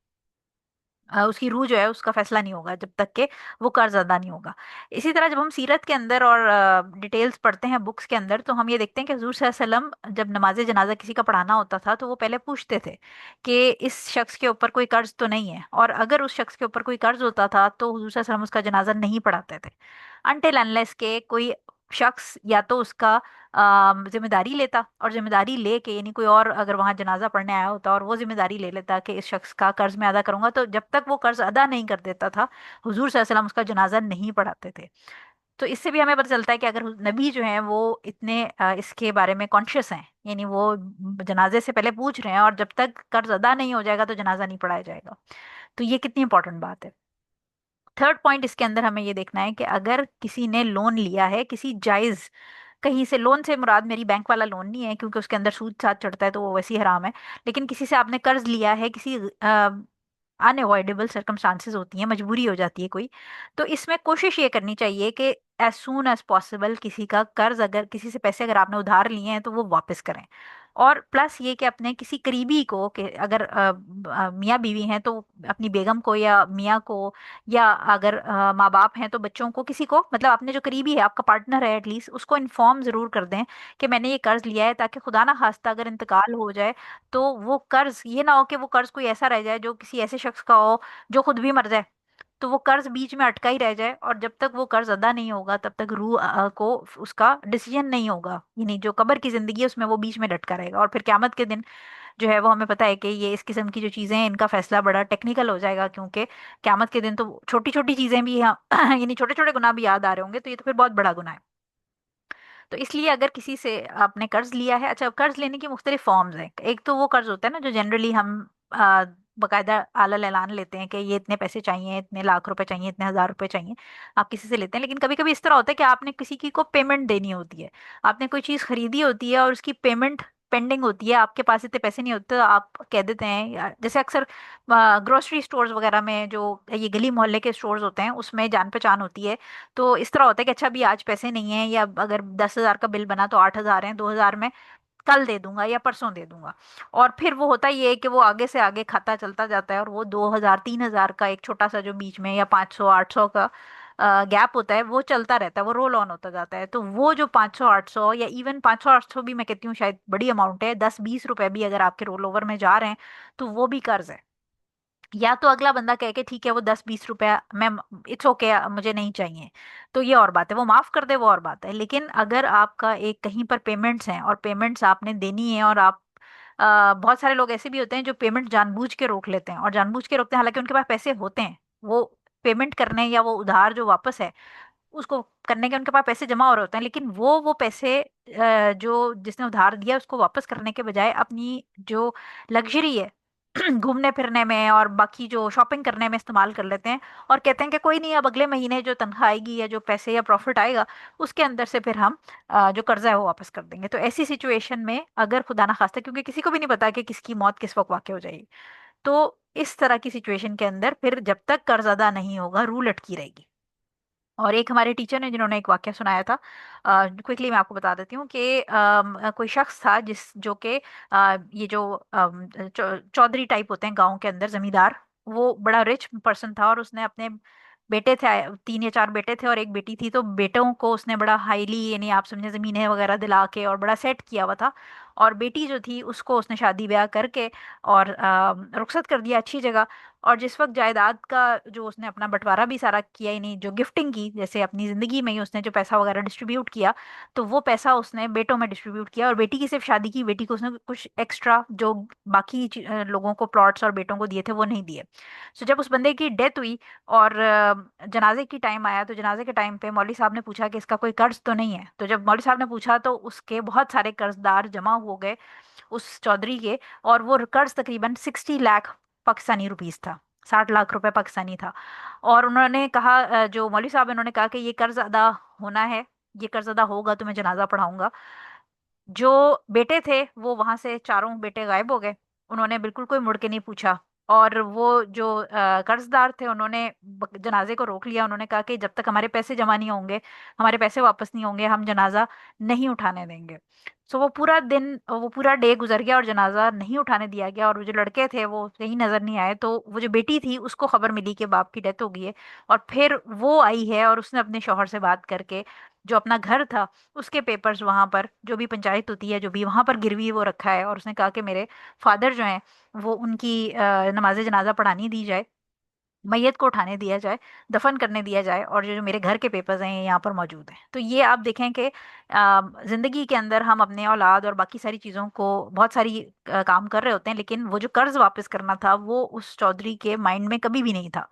उसकी रूह जो है उसका फैसला नहीं होगा जब तक के वो कर्ज अदा नहीं होगा। इसी तरह जब हम सीरत के अंदर और डिटेल्स पढ़ते हैं बुक्स के अंदर तो हम ये देखते हैं कि हजूर सल्लल्लाहु अलैहि वसल्लम जब नमाज जनाजा किसी का पढ़ाना होता था तो वो पहले पूछते थे कि इस शख्स के ऊपर कोई कर्ज तो नहीं है, और अगर उस शख्स के ऊपर कोई कर्ज होता था तो हजूर सल्लल्लाहु अलैहि वसल्लम उसका जनाजा नहीं पढ़ाते थे अनटिल अनलेस के कोई शख्स या तो उसका जिम्मेदारी लेता, और जिम्मेदारी लेके यानी कोई और अगर वहां जनाजा पढ़ने आया होता और वो जिम्मेदारी ले लेता कि इस शख्स का कर्ज मैं अदा करूंगा, तो जब तक वो कर्ज अदा नहीं कर देता था हुजूर सल्लल्लाहु अलैहि वसल्लम उसका जनाजा नहीं पढ़ाते थे। तो इससे भी हमें पता चलता है कि अगर नबी जो हैं वो इतने इसके बारे में कॉन्शियस हैं, यानी वो जनाजे से पहले पूछ रहे हैं, और जब तक कर्ज अदा नहीं हो जाएगा तो जनाजा नहीं पढ़ाया जाएगा। तो ये कितनी इंपॉर्टेंट बात है। थर्ड पॉइंट इसके अंदर हमें ये देखना है कि अगर किसी ने लोन लिया है किसी जायज कहीं से, लोन से मुराद मेरी बैंक वाला लोन नहीं है क्योंकि उसके अंदर सूद साथ चढ़ता है तो वो वैसे ही हराम है, लेकिन किसी से आपने कर्ज लिया है, किसी अनअवॉइडेबल सर्कमस्टांसेस होती हैं, मजबूरी हो जाती है कोई, तो इसमें कोशिश ये करनी चाहिए कि एज सून एज पॉसिबल किसी का कर्ज, अगर किसी से पैसे अगर आपने उधार लिए हैं तो वो वापस करें। और प्लस ये कि अपने किसी करीबी को, कि अगर मियाँ बीवी हैं तो अपनी बेगम को या मियाँ को, या अगर माँ बाप हैं तो बच्चों को, किसी को मतलब अपने जो करीबी है आपका पार्टनर है एटलीस्ट उसको इन्फॉर्म जरूर कर दें कि मैंने ये कर्ज लिया है, ताकि खुदा ना खास्ता अगर इंतकाल हो जाए तो वो कर्ज ये ना हो कि वो कर्ज कोई ऐसा रह जाए जो किसी ऐसे शख्स का हो जो खुद भी मर जाए, तो वो कर्ज बीच में अटका ही रह जाए, और जब तक वो कर्ज अदा नहीं होगा तब तक रूह को उसका डिसीजन नहीं होगा, यानी जो कब्र की जिंदगी है उसमें वो बीच में लटका रहेगा। और फिर क्यामत के दिन जो है वो हमें पता है कि ये इस किस्म की जो चीजें हैं इनका फैसला बड़ा टेक्निकल हो जाएगा, क्योंकि क्यामत के दिन तो छोटी छोटी चीजें भी यानी छोटे छोटे गुनाह भी याद आ रहे होंगे, तो ये तो फिर बहुत बड़ा गुनाह है। तो इसलिए अगर किसी से आपने कर्ज लिया है, अच्छा कर्ज लेने की मुख्तलिफ फॉर्म्स हैं। एक तो वो कर्ज होता है ना जो जनरली हम बकायदा आला ऐलान लेते हैं कि ये इतने पैसे चाहिए, इतने लाख रुपए चाहिए, इतने हजार रुपए चाहिए, आप किसी से लेते हैं। लेकिन कभी कभी इस तरह होता है कि आपने किसी की को पेमेंट देनी होती है, आपने कोई चीज खरीदी होती है और उसकी पेमेंट पेंडिंग होती है, आपके पास इतने पैसे नहीं होते, तो आप कह देते हैं जैसे अक्सर ग्रोसरी स्टोर्स वगैरह में जो ये गली मोहल्ले के स्टोर्स होते हैं उसमें जान पहचान होती है। तो इस तरह होता है कि अच्छा अभी आज पैसे नहीं है, या अगर 10,000 का बिल बना तो 8,000 है, 2,000 में कल दे दूंगा या परसों दे दूंगा। और फिर वो होता ये है कि वो आगे से आगे खाता चलता जाता है, और वो 2,000 3,000 का एक छोटा सा जो बीच में, या 500 800 का गैप होता है, वो चलता रहता है, वो रोल ऑन होता जाता है। तो वो जो 500 800, या इवन 500 800 भी मैं कहती हूँ शायद बड़ी अमाउंट है, 10 20 रुपए भी अगर आपके रोल ओवर में जा रहे हैं तो वो भी कर्ज है। या तो अगला बंदा कह के ठीक है वो 10 20 रुपया मैं, इट्स ओके मुझे नहीं चाहिए, तो ये और बात है, वो माफ कर दे वो और बात है। लेकिन अगर आपका एक कहीं पर पेमेंट्स हैं और पेमेंट्स आपने देनी है, और आप बहुत सारे लोग ऐसे भी होते हैं जो पेमेंट जानबूझ के रोक लेते हैं, और जानबूझ के रोकते हैं हालांकि उनके पास पैसे होते हैं, वो पेमेंट करने या वो उधार जो वापस है उसको करने के उनके पास पैसे जमा हो रहे होते हैं, लेकिन वो पैसे जो जिसने उधार दिया उसको वापस करने के बजाय अपनी जो लग्जरी है घूमने फिरने में और बाकी जो शॉपिंग करने में इस्तेमाल कर लेते हैं, और कहते हैं कि कोई नहीं, अब अगले महीने जो तनख्वाह आएगी या जो पैसे या प्रॉफिट आएगा उसके अंदर से फिर हम जो कर्जा है वो वापस कर देंगे। तो ऐसी सिचुएशन में अगर खुदा ना खास्ता, क्योंकि किसी को भी नहीं पता कि किसकी मौत किस वक्त वाकई हो जाएगी, तो इस तरह की सिचुएशन के अंदर फिर जब तक कर्ज अदा नहीं होगा रूल अटकी रहेगी। और एक हमारे टीचर ने जिन्होंने एक वाक्य सुनाया था, क्विकली मैं आपको बता देती हूँ कि कोई शख्स था जिस जो कि ये जो चौधरी टाइप होते हैं गांव के अंदर जमींदार, वो बड़ा रिच पर्सन था, और उसने अपने बेटे थे, 3 या 4 बेटे थे और एक बेटी थी, तो बेटों को उसने बड़ा हाईली, यानी आप समझे जमीनें वगैरह दिला के और बड़ा सेट किया हुआ था। और बेटी जो थी उसको उसने शादी ब्याह करके और रुखसत कर दिया अच्छी जगह। और जिस वक्त जायदाद का जो उसने अपना बंटवारा भी सारा किया ही नहीं, जो गिफ्टिंग की, जैसे अपनी जिंदगी में ही उसने जो पैसा वगैरह डिस्ट्रीब्यूट किया, तो वो पैसा उसने बेटों में डिस्ट्रीब्यूट किया, और बेटी की सिर्फ शादी की, बेटी को उसने कुछ एक्स्ट्रा जो बाकी लोगों को प्लॉट्स और बेटों को दिए थे वो नहीं दिए। सो जब उस बंदे की डेथ हुई और जनाजे की टाइम आया, तो जनाजे के टाइम पे मौलवी साहब ने पूछा कि इसका कोई कर्ज तो नहीं है। तो जब मौलवी साहब ने पूछा तो उसके बहुत सारे कर्जदार जमा हो गए उस चौधरी के, और वो कर्ज तकरीबन 60 लाख पाकिस्तानी रुपीस था, 60 लाख रुपए पाकिस्तानी था। और उन्होंने कहा जो मौलवी साहब हैं, उन्होंने कहा कि ये कर्ज अदा होना है, ये कर्ज अदा होगा तो मैं जनाजा पढ़ाऊंगा। जो बेटे थे वो वहां से चारों बेटे गायब हो गए, उन्होंने बिल्कुल कोई मुड़ के नहीं पूछा। और वो जो कर्जदार थे उन्होंने जनाजे को रोक लिया, उन्होंने कहा कि जब तक हमारे पैसे जमा नहीं होंगे, हमारे पैसे वापस नहीं होंगे, हम जनाजा नहीं उठाने देंगे। सो वो पूरा दिन, वो पूरा डे गुजर गया और जनाजा नहीं उठाने दिया गया, और वो जो लड़के थे वो कहीं नजर नहीं आए। तो वो जो बेटी थी उसको खबर मिली कि बाप की डेथ हो गई है, और फिर वो आई है और उसने अपने शौहर से बात करके जो अपना घर था उसके पेपर्स वहां पर जो भी पंचायत होती है जो भी वहां पर गिरवी वो रखा है, और उसने कहा कि मेरे फादर जो हैं वो उनकी नमाज जनाजा पढ़ानी दी जाए, मैयत को उठाने दिया जाए, दफन करने दिया जाए, और जो जो मेरे घर के पेपर्स हैं ये यहाँ पर मौजूद हैं। तो ये आप देखें कि जिंदगी के अंदर हम अपने औलाद और बाकी सारी चीज़ों को बहुत सारी काम कर रहे होते हैं, लेकिन वो जो कर्ज वापस करना था वो उस चौधरी के माइंड में कभी भी नहीं था।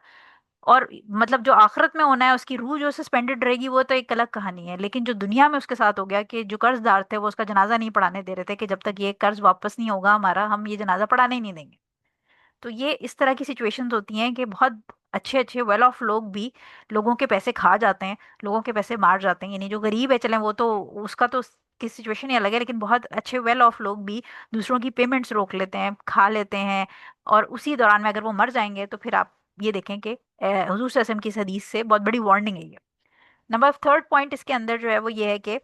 और मतलब जो आखिरत में होना है, उसकी रूह जो सस्पेंडेड रहेगी, वो तो एक अलग कहानी है। लेकिन जो दुनिया में उसके साथ हो गया कि जो कर्जदार थे वो उसका जनाजा नहीं पढ़ाने दे रहे थे, कि जब तक ये कर्ज वापस नहीं होगा हमारा, हम ये जनाजा पढ़ाने ही नहीं देंगे। तो ये इस तरह की सिचुएशंस होती हैं कि बहुत अच्छे अच्छे वेल ऑफ लोग भी लोगों के पैसे खा जाते हैं, लोगों के पैसे मार जाते हैं। यानी जो गरीब है चलें वो तो उसका तो की सिचुएशन ही अलग है, लेकिन बहुत अच्छे वेल ऑफ लोग भी दूसरों की पेमेंट्स रोक लेते हैं, खा लेते हैं, और उसी दौरान में अगर वो मर जाएंगे तो फिर आप ये देखें कि हुजूर सल्लल्लाहु अलैहि वसल्लम की इस हदीस से बहुत बड़ी वार्निंग है ये। नंबर थर्ड पॉइंट इसके अंदर जो है वो ये है कि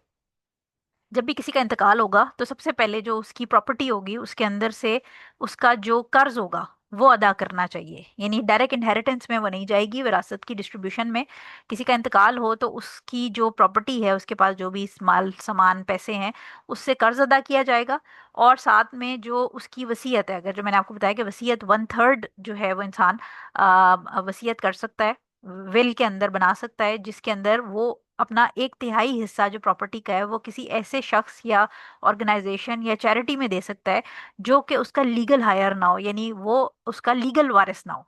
जब भी किसी का इंतकाल होगा तो सबसे पहले जो उसकी प्रॉपर्टी होगी उसके अंदर से उसका जो कर्ज होगा वो अदा करना चाहिए। यानी डायरेक्ट इनहेरिटेंस में वो नहीं जाएगी, विरासत की डिस्ट्रीब्यूशन में किसी का इंतकाल हो तो उसकी जो प्रॉपर्टी है, उसके पास जो भी माल सामान पैसे हैं, उससे कर्ज अदा किया जाएगा। और साथ में जो उसकी वसीयत है, अगर जो मैंने आपको बताया कि वसीयत 1/3 जो है वो इंसान वसीयत कर सकता है, विल के अंदर बना सकता है, जिसके अंदर वो अपना 1/3 हिस्सा जो प्रॉपर्टी का है वो किसी ऐसे शख्स या ऑर्गेनाइजेशन या चैरिटी में दे सकता है जो कि उसका लीगल हायर ना हो, यानी वो उसका लीगल वारिस ना हो।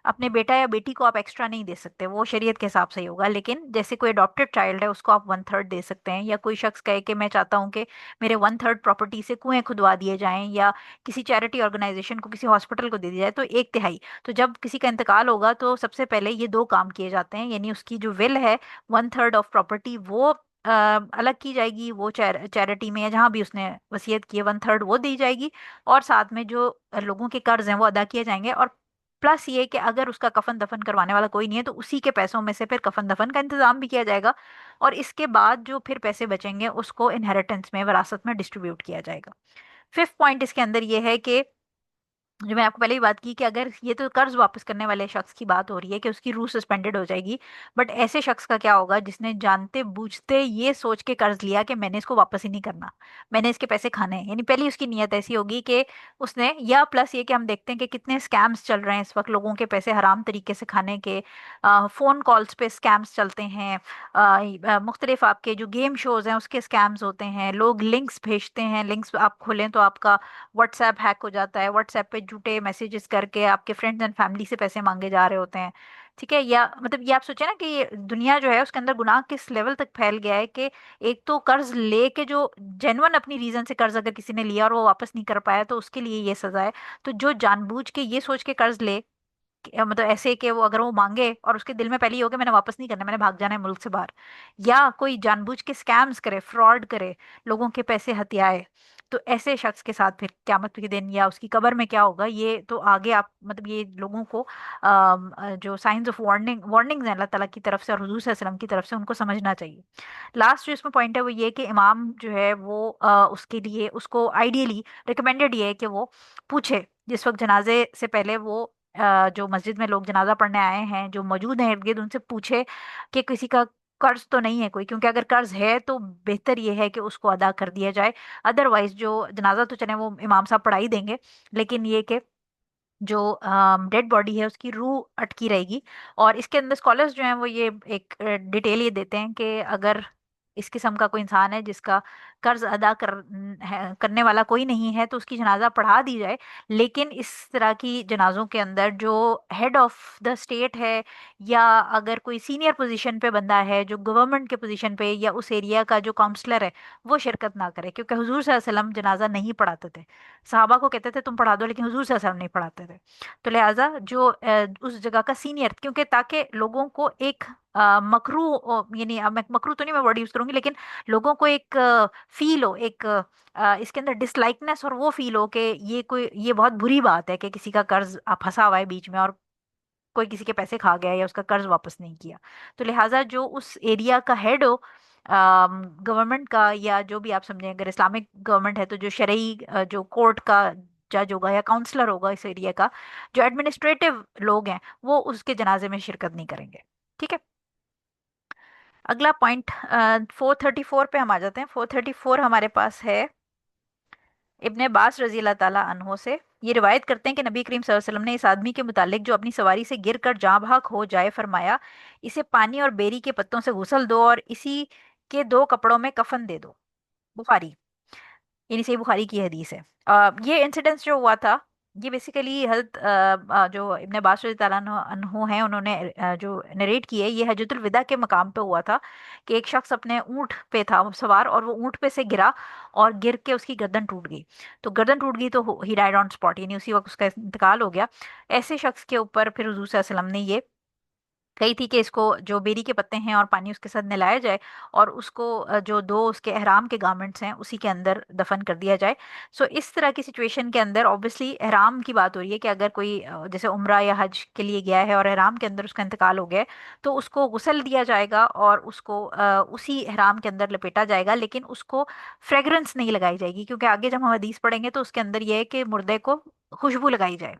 अपने बेटा या बेटी को आप एक्स्ट्रा नहीं दे सकते, वो शरीयत के हिसाब से ही होगा। लेकिन जैसे कोई अडॉप्टेड चाइल्ड है उसको आप 1/3 दे सकते हैं, या कोई शख्स कहे कि मैं चाहता हूँ कि मेरे 1/3 प्रॉपर्टी से कुएं खुदवा दिए जाएं, या किसी चैरिटी ऑर्गेनाइजेशन को, किसी हॉस्पिटल को दे दिया जाए, तो 1/3। तो जब किसी का इंतकाल होगा तो सबसे पहले ये दो काम किए जाते हैं, यानी उसकी जो विल है, 1/3 ऑफ प्रॉपर्टी वो अलग की जाएगी, वो चैरिटी में या जहां भी उसने वसीयत की है 1/3 वो दी जाएगी, और साथ में जो लोगों के कर्ज हैं वो अदा किए जाएंगे। और प्लस ये कि अगर उसका कफन दफन करवाने वाला कोई नहीं है तो उसी के पैसों में से फिर कफन दफन का इंतजाम भी किया जाएगा। और इसके बाद जो फिर पैसे बचेंगे उसको इनहेरिटेंस में, विरासत में डिस्ट्रीब्यूट किया जाएगा। फिफ्थ पॉइंट इसके अंदर ये है कि जो मैंने आपको पहले ही बात की कि अगर ये तो कर्ज वापस करने वाले शख्स की बात हो रही है कि उसकी रूह सस्पेंडेड हो जाएगी, बट ऐसे शख्स का क्या होगा जिसने जानते बूझते ये सोच के कर्ज लिया कि मैंने इसको वापस ही नहीं करना, मैंने इसके पैसे खाने हैं, यानी पहली उसकी नीयत ऐसी होगी कि उसने, या प्लस ये कि हम देखते हैं कि कितने स्कैम्स चल रहे हैं इस वक्त लोगों के पैसे हराम तरीके से खाने के। फोन कॉल्स पे स्कैम्स चलते हैं, मुख्तलिफ आपके जो गेम शोज हैं उसके स्कैम्स होते हैं, लोग लिंक्स भेजते हैं, लिंक्स आप खोलें तो आपका व्हाट्सएप हैक हो जाता है, व्हाट्सएप पे झूठे मैसेजेस करके आपके फ्रेंड्स एंड फैमिली से पैसे मांगे जा रहे होते हैं। ठीक है, या मतलब ये आप सोचे ना कि ये दुनिया जो है उसके अंदर गुनाह किस लेवल तक फैल गया है कि एक तो कर्ज लेके जो जेन्युइन अपनी रीजन से कर्ज अगर किसी ने लिया और वो वापस नहीं कर पाया तो उसके लिए ये सजा है। तो जो जानबूझ के ये सोच के कर्ज ले मतलब ऐसे कि वो अगर वो मांगे और उसके दिल में पहले ही हो कि मैंने वापस नहीं करना, मैंने भाग जाना है मुल्क से बाहर, या कोई जानबूझ के स्कैम्स करे, फ्रॉड करे, लोगों के पैसे हथियाए, तो ऐसे शख्स के साथ फिर क्यामत के दिन या उसकी कब्र में क्या होगा ये तो आगे आप मतलब ये लोगों को जो साइंस ऑफ वार्निंग्स हैं अल्लाह ताला की तरफ से और हुजूर सल्लल्लाहु अलैहि वसल्लम की तरफ से, उनको समझना चाहिए। लास्ट जो इसमें पॉइंट है वो ये कि इमाम जो है वो उसके लिए उसको आइडियली रिकमेंडेड ये है कि वो पूछे जिस वक्त जनाजे से पहले वो जो मस्जिद में लोग जनाजा पढ़ने आए हैं जो मौजूद हैं इर्द गिर्द, उनसे पूछे कि किसी का कर्ज तो नहीं है कोई, क्योंकि अगर कर्ज है तो बेहतर ये है कि उसको अदा कर दिया जाए। अदरवाइज जो जनाजा तो चले वो इमाम साहब पढ़ा ही देंगे, लेकिन ये कि जो डेड बॉडी है उसकी रूह अटकी रहेगी। और इसके अंदर स्कॉलर्स जो हैं वो ये एक डिटेल ये देते हैं कि अगर इस किस्म का कोई इंसान है जिसका कर्ज अदा करने वाला कोई नहीं है तो उसकी जनाजा पढ़ा दी जाए। लेकिन इस तरह की जनाजों के अंदर जो हेड ऑफ द स्टेट है, या अगर कोई सीनियर पोजीशन पे बंदा है जो गवर्नमेंट के पोजीशन पे, या उस एरिया का जो काउंसलर है, वो शिरकत ना करे, क्योंकि हुजूर सल्लल्लाहु अलैहि वसल्लम जनाजा नहीं पढ़ाते थे। सहाबा को कहते थे तुम पढ़ा दो, लेकिन हुजूर सल्लल्लाहु अलैहि वसल्लम नहीं पढ़ाते थे। तो लिहाजा जो उस जगह का सीनियर, क्योंकि ताकि लोगों को एक मकरू यानी अब मैं मकरू तो नहीं मैं वर्ड यूज करूंगी, लेकिन लोगों को एक फील हो, एक इसके अंदर डिसलाइकनेस और वो फील हो कि ये बहुत बुरी बात है कि किसी का कर्ज फंसा हुआ है बीच में और कोई किसी के पैसे खा गया या उसका कर्ज वापस नहीं किया। तो लिहाजा जो उस एरिया का हेड हो गवर्नमेंट का, या जो भी आप समझें, अगर इस्लामिक गवर्नमेंट है तो जो शरई जो कोर्ट का जज होगा या काउंसलर होगा इस एरिया का, जो एडमिनिस्ट्रेटिव लोग हैं वो उसके जनाजे में शिरकत नहीं करेंगे। ठीक है, अगला पॉइंट 434 पे हम आ जाते हैं। 434 हमारे पास है इब्ने अब्बास रजी अल्लाह ताला अन्हो से। ये रिवायत करते हैं कि नबी करीम सल्लल्लाहु अलैहि वसल्लम ने इस आदमी के मुतालिक जो अपनी सवारी से गिर कर जाँ बहक हो जाए फरमाया, इसे पानी और बेरी के पत्तों से गुसल दो और इसी के दो कपड़ों में कफन दे दो। बुखारी, यानी सही बुखारी की हदीस है। ये इंसिडेंस जो हुआ था ये बेसिकली हजरत जो इब्ने अब्बास रज़ी अल्लाह अन्हु हैं उन्होंने जो नरेट की है, ये हजरतुल विदा के मकाम पे हुआ था कि एक शख्स अपने ऊंट पे था सवार और वो ऊंट पे से गिरा और गिर के उसकी गर्दन टूट गई। तो गर्दन टूट गई तो ही डाइड ऑन स्पॉट, यानी उसी वक्त उसका इंतकाल हो गया। ऐसे शख्स के ऊपर फिर हुजूर सल्लल्लाहु अलैहि वसल्लम ने ये कही थी कि इसको जो बेरी के पत्ते हैं और पानी उसके साथ मिलाया जाए और उसको जो दो उसके एहराम के गारमेंट्स हैं उसी के अंदर दफन कर दिया जाए। सो इस तरह की सिचुएशन के अंदर ऑब्वियसली एहराम की बात हो रही है कि अगर कोई जैसे उम्रा या हज के लिए गया है और एहराम के अंदर उसका इंतकाल हो गया है तो उसको गुसल दिया जाएगा और उसको उसी एहराम के अंदर लपेटा जाएगा, लेकिन उसको फ्रेग्रेंस नहीं लगाई जाएगी, क्योंकि आगे जब हम हदीस पढ़ेंगे तो उसके अंदर यह है कि मुर्दे को खुशबू लगाई जाए।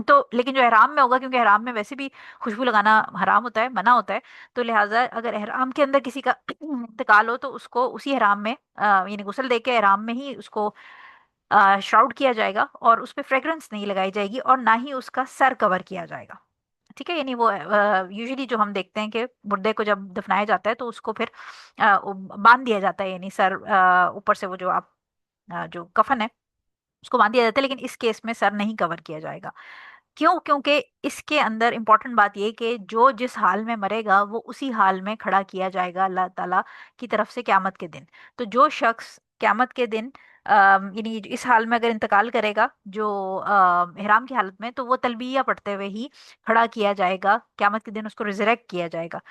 तो लेकिन जो एहराम में होगा, क्योंकि एहराम में वैसे भी खुशबू लगाना हराम होता है, मना होता है, तो लिहाजा अगर एहराम के अंदर किसी का इंतकाल हो तो उसको उसी एहराम में यानी गुस्ल दे के एहराम में ही उसको श्राउड किया जाएगा और उस पर फ्रेग्रेंस नहीं लगाई जाएगी और ना ही उसका सर कवर किया जाएगा। ठीक है, यानी वो यूजुअली जो हम देखते हैं कि मुर्दे को जब दफनाया जाता है तो उसको फिर बांध दिया जाता है, यानी सर ऊपर से वो जो आप जो कफन है उसको बांध दिया जाता है, लेकिन इस केस में सर नहीं कवर किया जाएगा। क्यों? क्योंकि इसके अंदर इंपॉर्टेंट बात ये कि जो जिस हाल में मरेगा वो उसी हाल में खड़ा किया जाएगा अल्लाह ताला की तरफ से क़यामत के दिन। तो जो शख्स क़यामत के दिन यानी इस हाल में अगर इंतकाल करेगा जो इहराम की हालत में, तो वो तलबिया पढ़ते हुए ही खड़ा किया जाएगा, क़यामत के दिन उसको रिजरेक्ट किया जाएगा।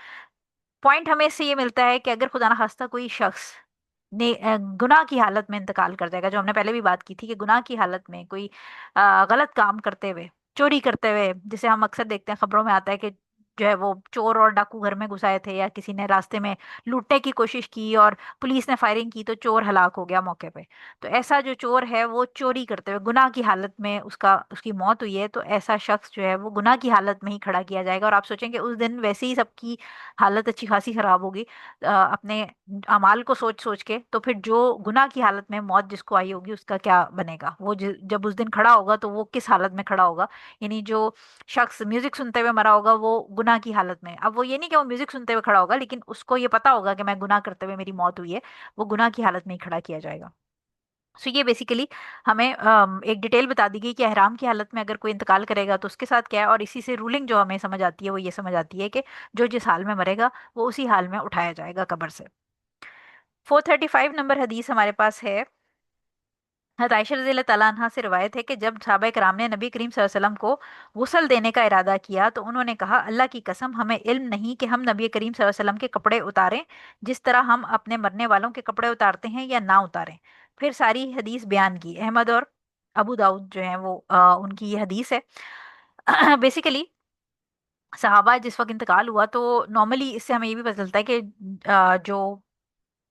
पॉइंट हमें इससे ये मिलता है कि अगर खुदा न खास्ता कोई शख्स ने गुनाह की हालत में इंतकाल कर जाएगा, जो हमने पहले भी बात की थी कि गुनाह की हालत में कोई गलत काम करते हुए, चोरी करते हुए, जिसे हम अक्सर देखते हैं खबरों में आता है कि जो है वो चोर और डाकू घर में घुस आए थे, या किसी ने रास्ते में लूटने की कोशिश की और पुलिस ने फायरिंग की तो चोर हलाक हो गया मौके पे। तो ऐसा जो चोर है वो चोरी करते हुए गुनाह की हालत में उसकी मौत हुई है, तो ऐसा शख्स जो है वो गुनाह की हालत में ही खड़ा किया जाएगा। और आप सोचेंगे उस दिन वैसे ही सबकी हालत अच्छी खासी खराब होगी अपने अमाल को सोच सोच के, तो फिर जो गुनाह की हालत में मौत जिसको आई होगी उसका क्या बनेगा? वो जब उस दिन खड़ा होगा तो वो किस हालत में खड़ा होगा? यानी जो शख्स म्यूजिक सुनते हुए मरा होगा वो गुनाह की हालत में, अब वो ये नहीं कि वो म्यूजिक सुनते हुए खड़ा होगा, लेकिन उसको ये पता होगा कि मैं गुनाह करते हुए मेरी मौत हुई है, वो गुनाह की हालत में ही खड़ा किया जाएगा। सो ये बेसिकली हमें एक डिटेल बता दी गई कि एहराम की हालत में अगर कोई इंतकाल करेगा तो उसके साथ क्या है, और इसी से रूलिंग जो हमें समझ आती है वो ये समझ आती है कि जो जिस हाल में मरेगा वो उसी हाल में उठाया जाएगा कब्र से। 435 नंबर हदीस हमारे पास है। हज़रत आयशा रज़ी तआला अन्हा से रिवायत है कि जब सहाबा कराम ने नबी करीम सल्लल्लाहु अलैहि वसल्लम को गुस्ल देने का इरादा किया तो उन्होंने कहा, अल्लाह की कसम हमें इल्म नहीं कि हम नबी करीम सल्लल्लाहु अलैहि वसल्लम के कपड़े उतारें जिस तरह हम अपने मरने वालों के कपड़े उतारते हैं, या ना उतारें। फिर सारी हदीस बयान की। अहमद और अबू दाऊद जो है वो उनकी ये हदीस है। बेसिकली सहाबा जिस वक्त इंतकाल हुआ तो नॉर्मली इससे हमें ये भी पता चलता है कि जो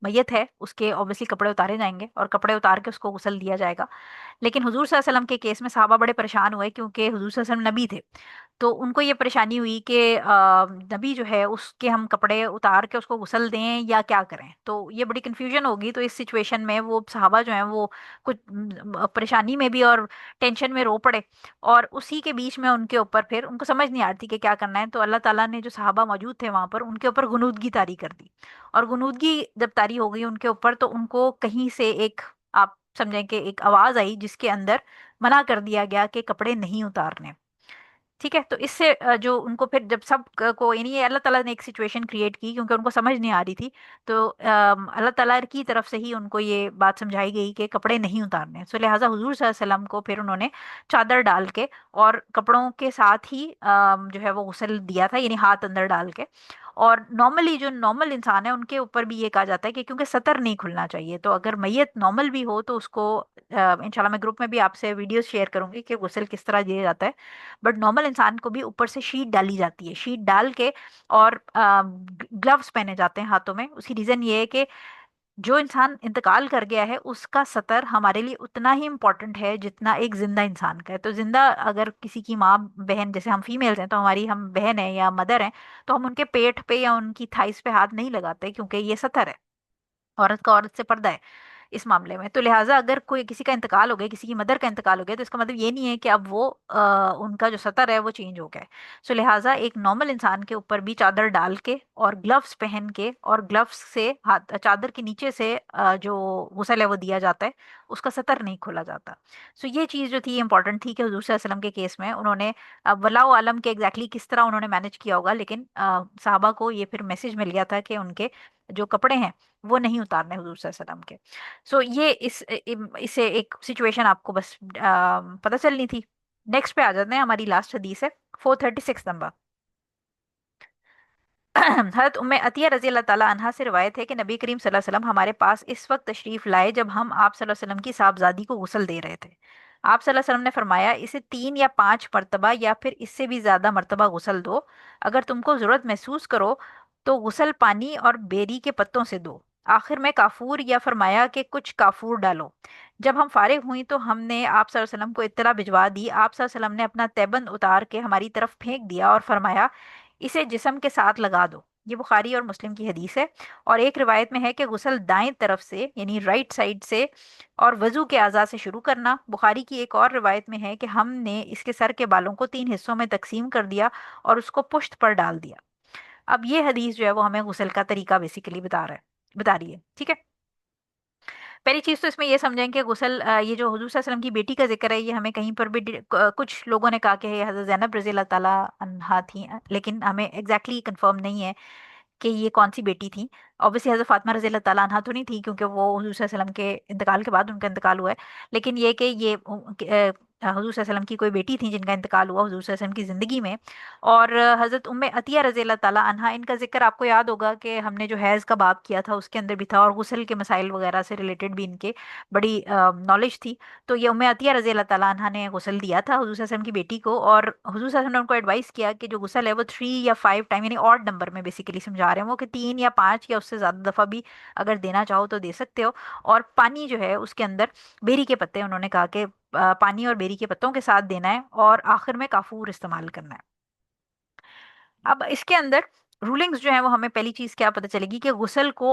मैयत है उसके ऑब्वियसली कपड़े उतारे जाएंगे और कपड़े उतार के उसको गुस्ल दिया जाएगा। लेकिन हुजूर सल्लल्लाहु अलैहि वसल्लम के केस में सहाबा बड़े परेशान हुए, क्योंकि हुजूर सल्लल्लाहु अलैहि वसल्लम नबी थे। तो उनको ये परेशानी हुई कि नबी जो है उसके हम कपड़े उतार के उसको गुस्ल दें या क्या करें। तो ये बड़ी कन्फ्यूजन होगी। तो इस सिचुएशन में वो सहाबा जो हैं वो कुछ परेशानी में भी और टेंशन में रो पड़े। और उसी के बीच में उनके ऊपर फिर उनको समझ नहीं आ रही थी कि क्या करना है, तो अल्लाह ताला ने जो सहाबा मौजूद थे वहां पर उनके ऊपर गुनूदगी तारी कर दी। और गुनूदगी जब तारी हो गई उनके ऊपर, तो उनको कहीं से एक, आप समझें कि एक आवाज आई जिसके अंदर मना कर दिया गया कि कपड़े नहीं उतारने। ठीक है, तो इससे जो उनको फिर जब सब को, यानी ये अल्लाह ताला ने एक सिचुएशन क्रिएट की क्योंकि उनको समझ नहीं आ रही थी। तो अल्लाह ताला की तरफ से ही उनको ये बात समझाई गई कि कपड़े नहीं उतारने। सो लिहाजा हुजूर सल्लल्लाहु अलैहि वसल्लम को फिर उन्होंने चादर डाल के और कपड़ों के साथ ही जो है वो गुस्ल दिया था, यानी हाथ अंदर डाल के। और नॉर्मली जो नॉर्मल इंसान है उनके ऊपर भी ये कहा जाता है कि क्योंकि सतर नहीं खुलना चाहिए, तो अगर मैयत नॉर्मल भी हो तो उसको इंशाल्लाह मैं ग्रुप में भी आपसे वीडियोस शेयर करूंगी कि गुस्ल किस तरह दिया जाता है। बट नॉर्मल इंसान को भी ऊपर से शीट डाली जाती है, शीट डाल के और ग्लव्स पहने जाते हैं हाथों में। उसकी रीजन ये है कि जो इंसान इंतकाल कर गया है उसका सतर हमारे लिए उतना ही इम्पोर्टेंट है जितना एक जिंदा इंसान का है। तो जिंदा अगर किसी की माँ बहन, जैसे हम फीमेल्स हैं तो हमारी हम बहन है या मदर हैं, तो हम उनके पेट पे या उनकी थाइस पे हाथ नहीं लगाते क्योंकि ये सतर है। औरत का औरत से पर्दा है इस मामले में। तो लिहाजा अगर कोई किसी का इंतकाल हो गया, किसी की मदर का इंतकाल हो गया, तो इसका मतलब ये नहीं है कि अब वो उनका जो सतर है वो चेंज हो गया है। सो लिहाजा एक नॉर्मल इंसान के ऊपर भी चादर डाल के और ग्लव्स पहन के और ग्लव्स से हाथ, चादर के नीचे से जो गुस्ल है वो दिया जाता है, उसका सतर नहीं खोला जाता। सो ये चीज़ जो थी इंपॉर्टेंट थी कि हुजूर सल्लल्लाहु अलैहि वसल्लम के केस में उन्होंने, अब वल्लाहु आलम के एग्जैक्टली किस तरह उन्होंने मैनेज किया होगा, लेकिन साहबा को ये फिर मैसेज मिल गया था कि उनके जो कपड़े हैं वो नहीं उतारने हुजूर सल्लल्लाहु अलैहि वसल्लम के। सो ये इसे एक सिचुएशन आपको बस पता चलनी थी। नेक्स्ट पे आ जाते हैं, हमारी लास्ट हदीस है 436 नंबर। हजरत उम्मे अतिया रजी अल्लाह ताला अन्हा से रिवायत है कि नबी करीम सल्लल्लाहु अलैहि वसल्लम हमारे पास इस वक्त तशरीफ लाए जब हम आप सल्लल्लाहु अलैहि वसल्लम की साहबजादी को गुस्ल दे रहे थे। आप सल्लल्लाहु अलैहि वसल्लम ने फरमाया, इसे 3 या 5 मरतबा या फिर इससे भी ज्यादा मरतबा गुस्ल दो। अगर तुमको जरूरत महसूस करो तो गुस्ल पानी और बेरी के पत्तों से दो। आखिर में काफूर, या फरमाया कि कुछ काफूर डालो। जब हम फारिग हुई तो हमने आप सल्लल्लाहु अलैहि वसल्लम को इत्तला भिजवा दी। आप सल्लल्लाहु अलैहि वसल्लम ने अपना तैबंद उतार के हमारी तरफ फेंक दिया और फरमाया, इसे जिस्म के साथ लगा दो। ये बुखारी और मुस्लिम की हदीस है। और एक रिवायत में है कि गुस्ल दाएं तरफ से यानी राइट साइड से और वजू के आज़ा से शुरू करना। बुखारी की एक और रिवायत में है कि हमने इसके सर के बालों को 3 हिस्सों में तकसीम कर दिया और उसको पुश्त पर डाल दिया। अब ये हदीस जो है वो हमें गुस्ल का तरीका बेसिकली बता रही है। ठीक है, पहली चीज तो इसमें ये समझें कि गुसल ये जो हुजूर सल्लल्लाहु अलैहि वसल्लम की बेटी का जिक्र है, ये हमें कहीं पर भी कुछ लोगों ने कहा कि ये हजरत ज़ैनब रज़ी अल्लाह ताला अन्हा थी, लेकिन हमें एग्जैक्टली exactly कंफर्म नहीं है कि ये कौन सी बेटी थी। ऑब्वियसली हजरत फातिमा रज़ी अल्लाह ताला अन्हा तो नहीं थी, क्योंकि वो हुजूर सल्लल्लाहु अलैहि वसल्लम के इंतकाल के बाद उनका इंतकाल हुआ है। लेकिन ये कि ये हुजूर सल्लल्लाहु अलैहि वसल्लम की कोई बेटी थी जिनका इंतकाल हुआ हुजूर सल्लल्लाहु अलैहि वसल्लम की ज़िंदगी में। और हज़रत उम्मे अतिया रज़ी अल्लाह ताला अन्हा, इनका जिक्र आपको याद होगा कि हमने जो हैज़ का बाब किया था उसके अंदर भी था, और गुस्ल के मसाइल वगैरह से रिलेटेड भी इनके बड़ी नॉलेज थी। तो ये उम्मे अतिया रज़ी अल्लाह ताला अन्हा ने गुस्ल दिया था हुजूर सल्लल्लाहु अलैहि वसल्लम की बेटी को, और हुजूर सल्लल्लाहु अलैहि वसल्लम ने उनको एडवाइस किया कि जो गुस्ल है वो 3 या 5 टाइम, यानी ऑड नंबर में बेसिकली समझा रहे हैं वो, कि 3 या 5 या उससे ज़्यादा दफ़ा भी अगर देना चाहो तो दे सकते हो। और पानी जो है उसके अंदर बेरी के पत्ते, उन्होंने कहा कि पानी और बेरी के पत्तों के साथ देना है, और आखिर में काफूर इस्तेमाल करना है। अब इसके अंदर रूलिंग्स जो है वो हमें पहली चीज क्या पता चलेगी कि गुसल को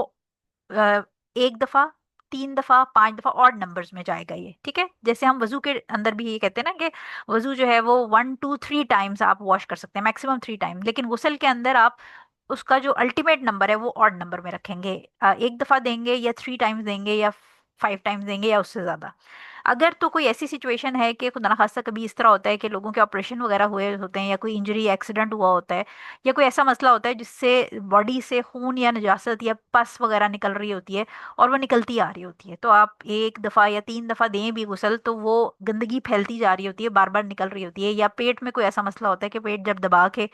एक दफा, 3 दफा, 5 दफा ऑड नंबर्स में जाएगा ये, ठीक है। जैसे हम वजू के अंदर भी ये कहते हैं ना कि वजू जो है वो 1 2 3 टाइम्स आप वॉश कर सकते हैं, मैक्सिमम 3 टाइम, लेकिन गुसल के अंदर आप उसका जो अल्टीमेट नंबर है वो ऑड नंबर में रखेंगे। एक दफा देंगे या 3 टाइम्स देंगे या 5 टाइम्स देंगे या उससे ज्यादा। अगर तो कोई ऐसी सिचुएशन है कि खुदा ना खास्ता कभी इस तरह होता है कि लोगों के ऑपरेशन वगैरह हुए होते हैं, या कोई इंजरी एक्सीडेंट हुआ होता है, या कोई ऐसा मसला होता है जिससे बॉडी से खून या नजासत या पस वगैरह निकल रही होती है, और वो निकलती आ रही होती है, तो आप एक दफ़ा या 3 दफ़ा दें भी गुसल, तो वो गंदगी फैलती जा रही होती है, बार बार निकल रही होती है। या पेट में कोई ऐसा मसला होता है कि पेट जब दबा के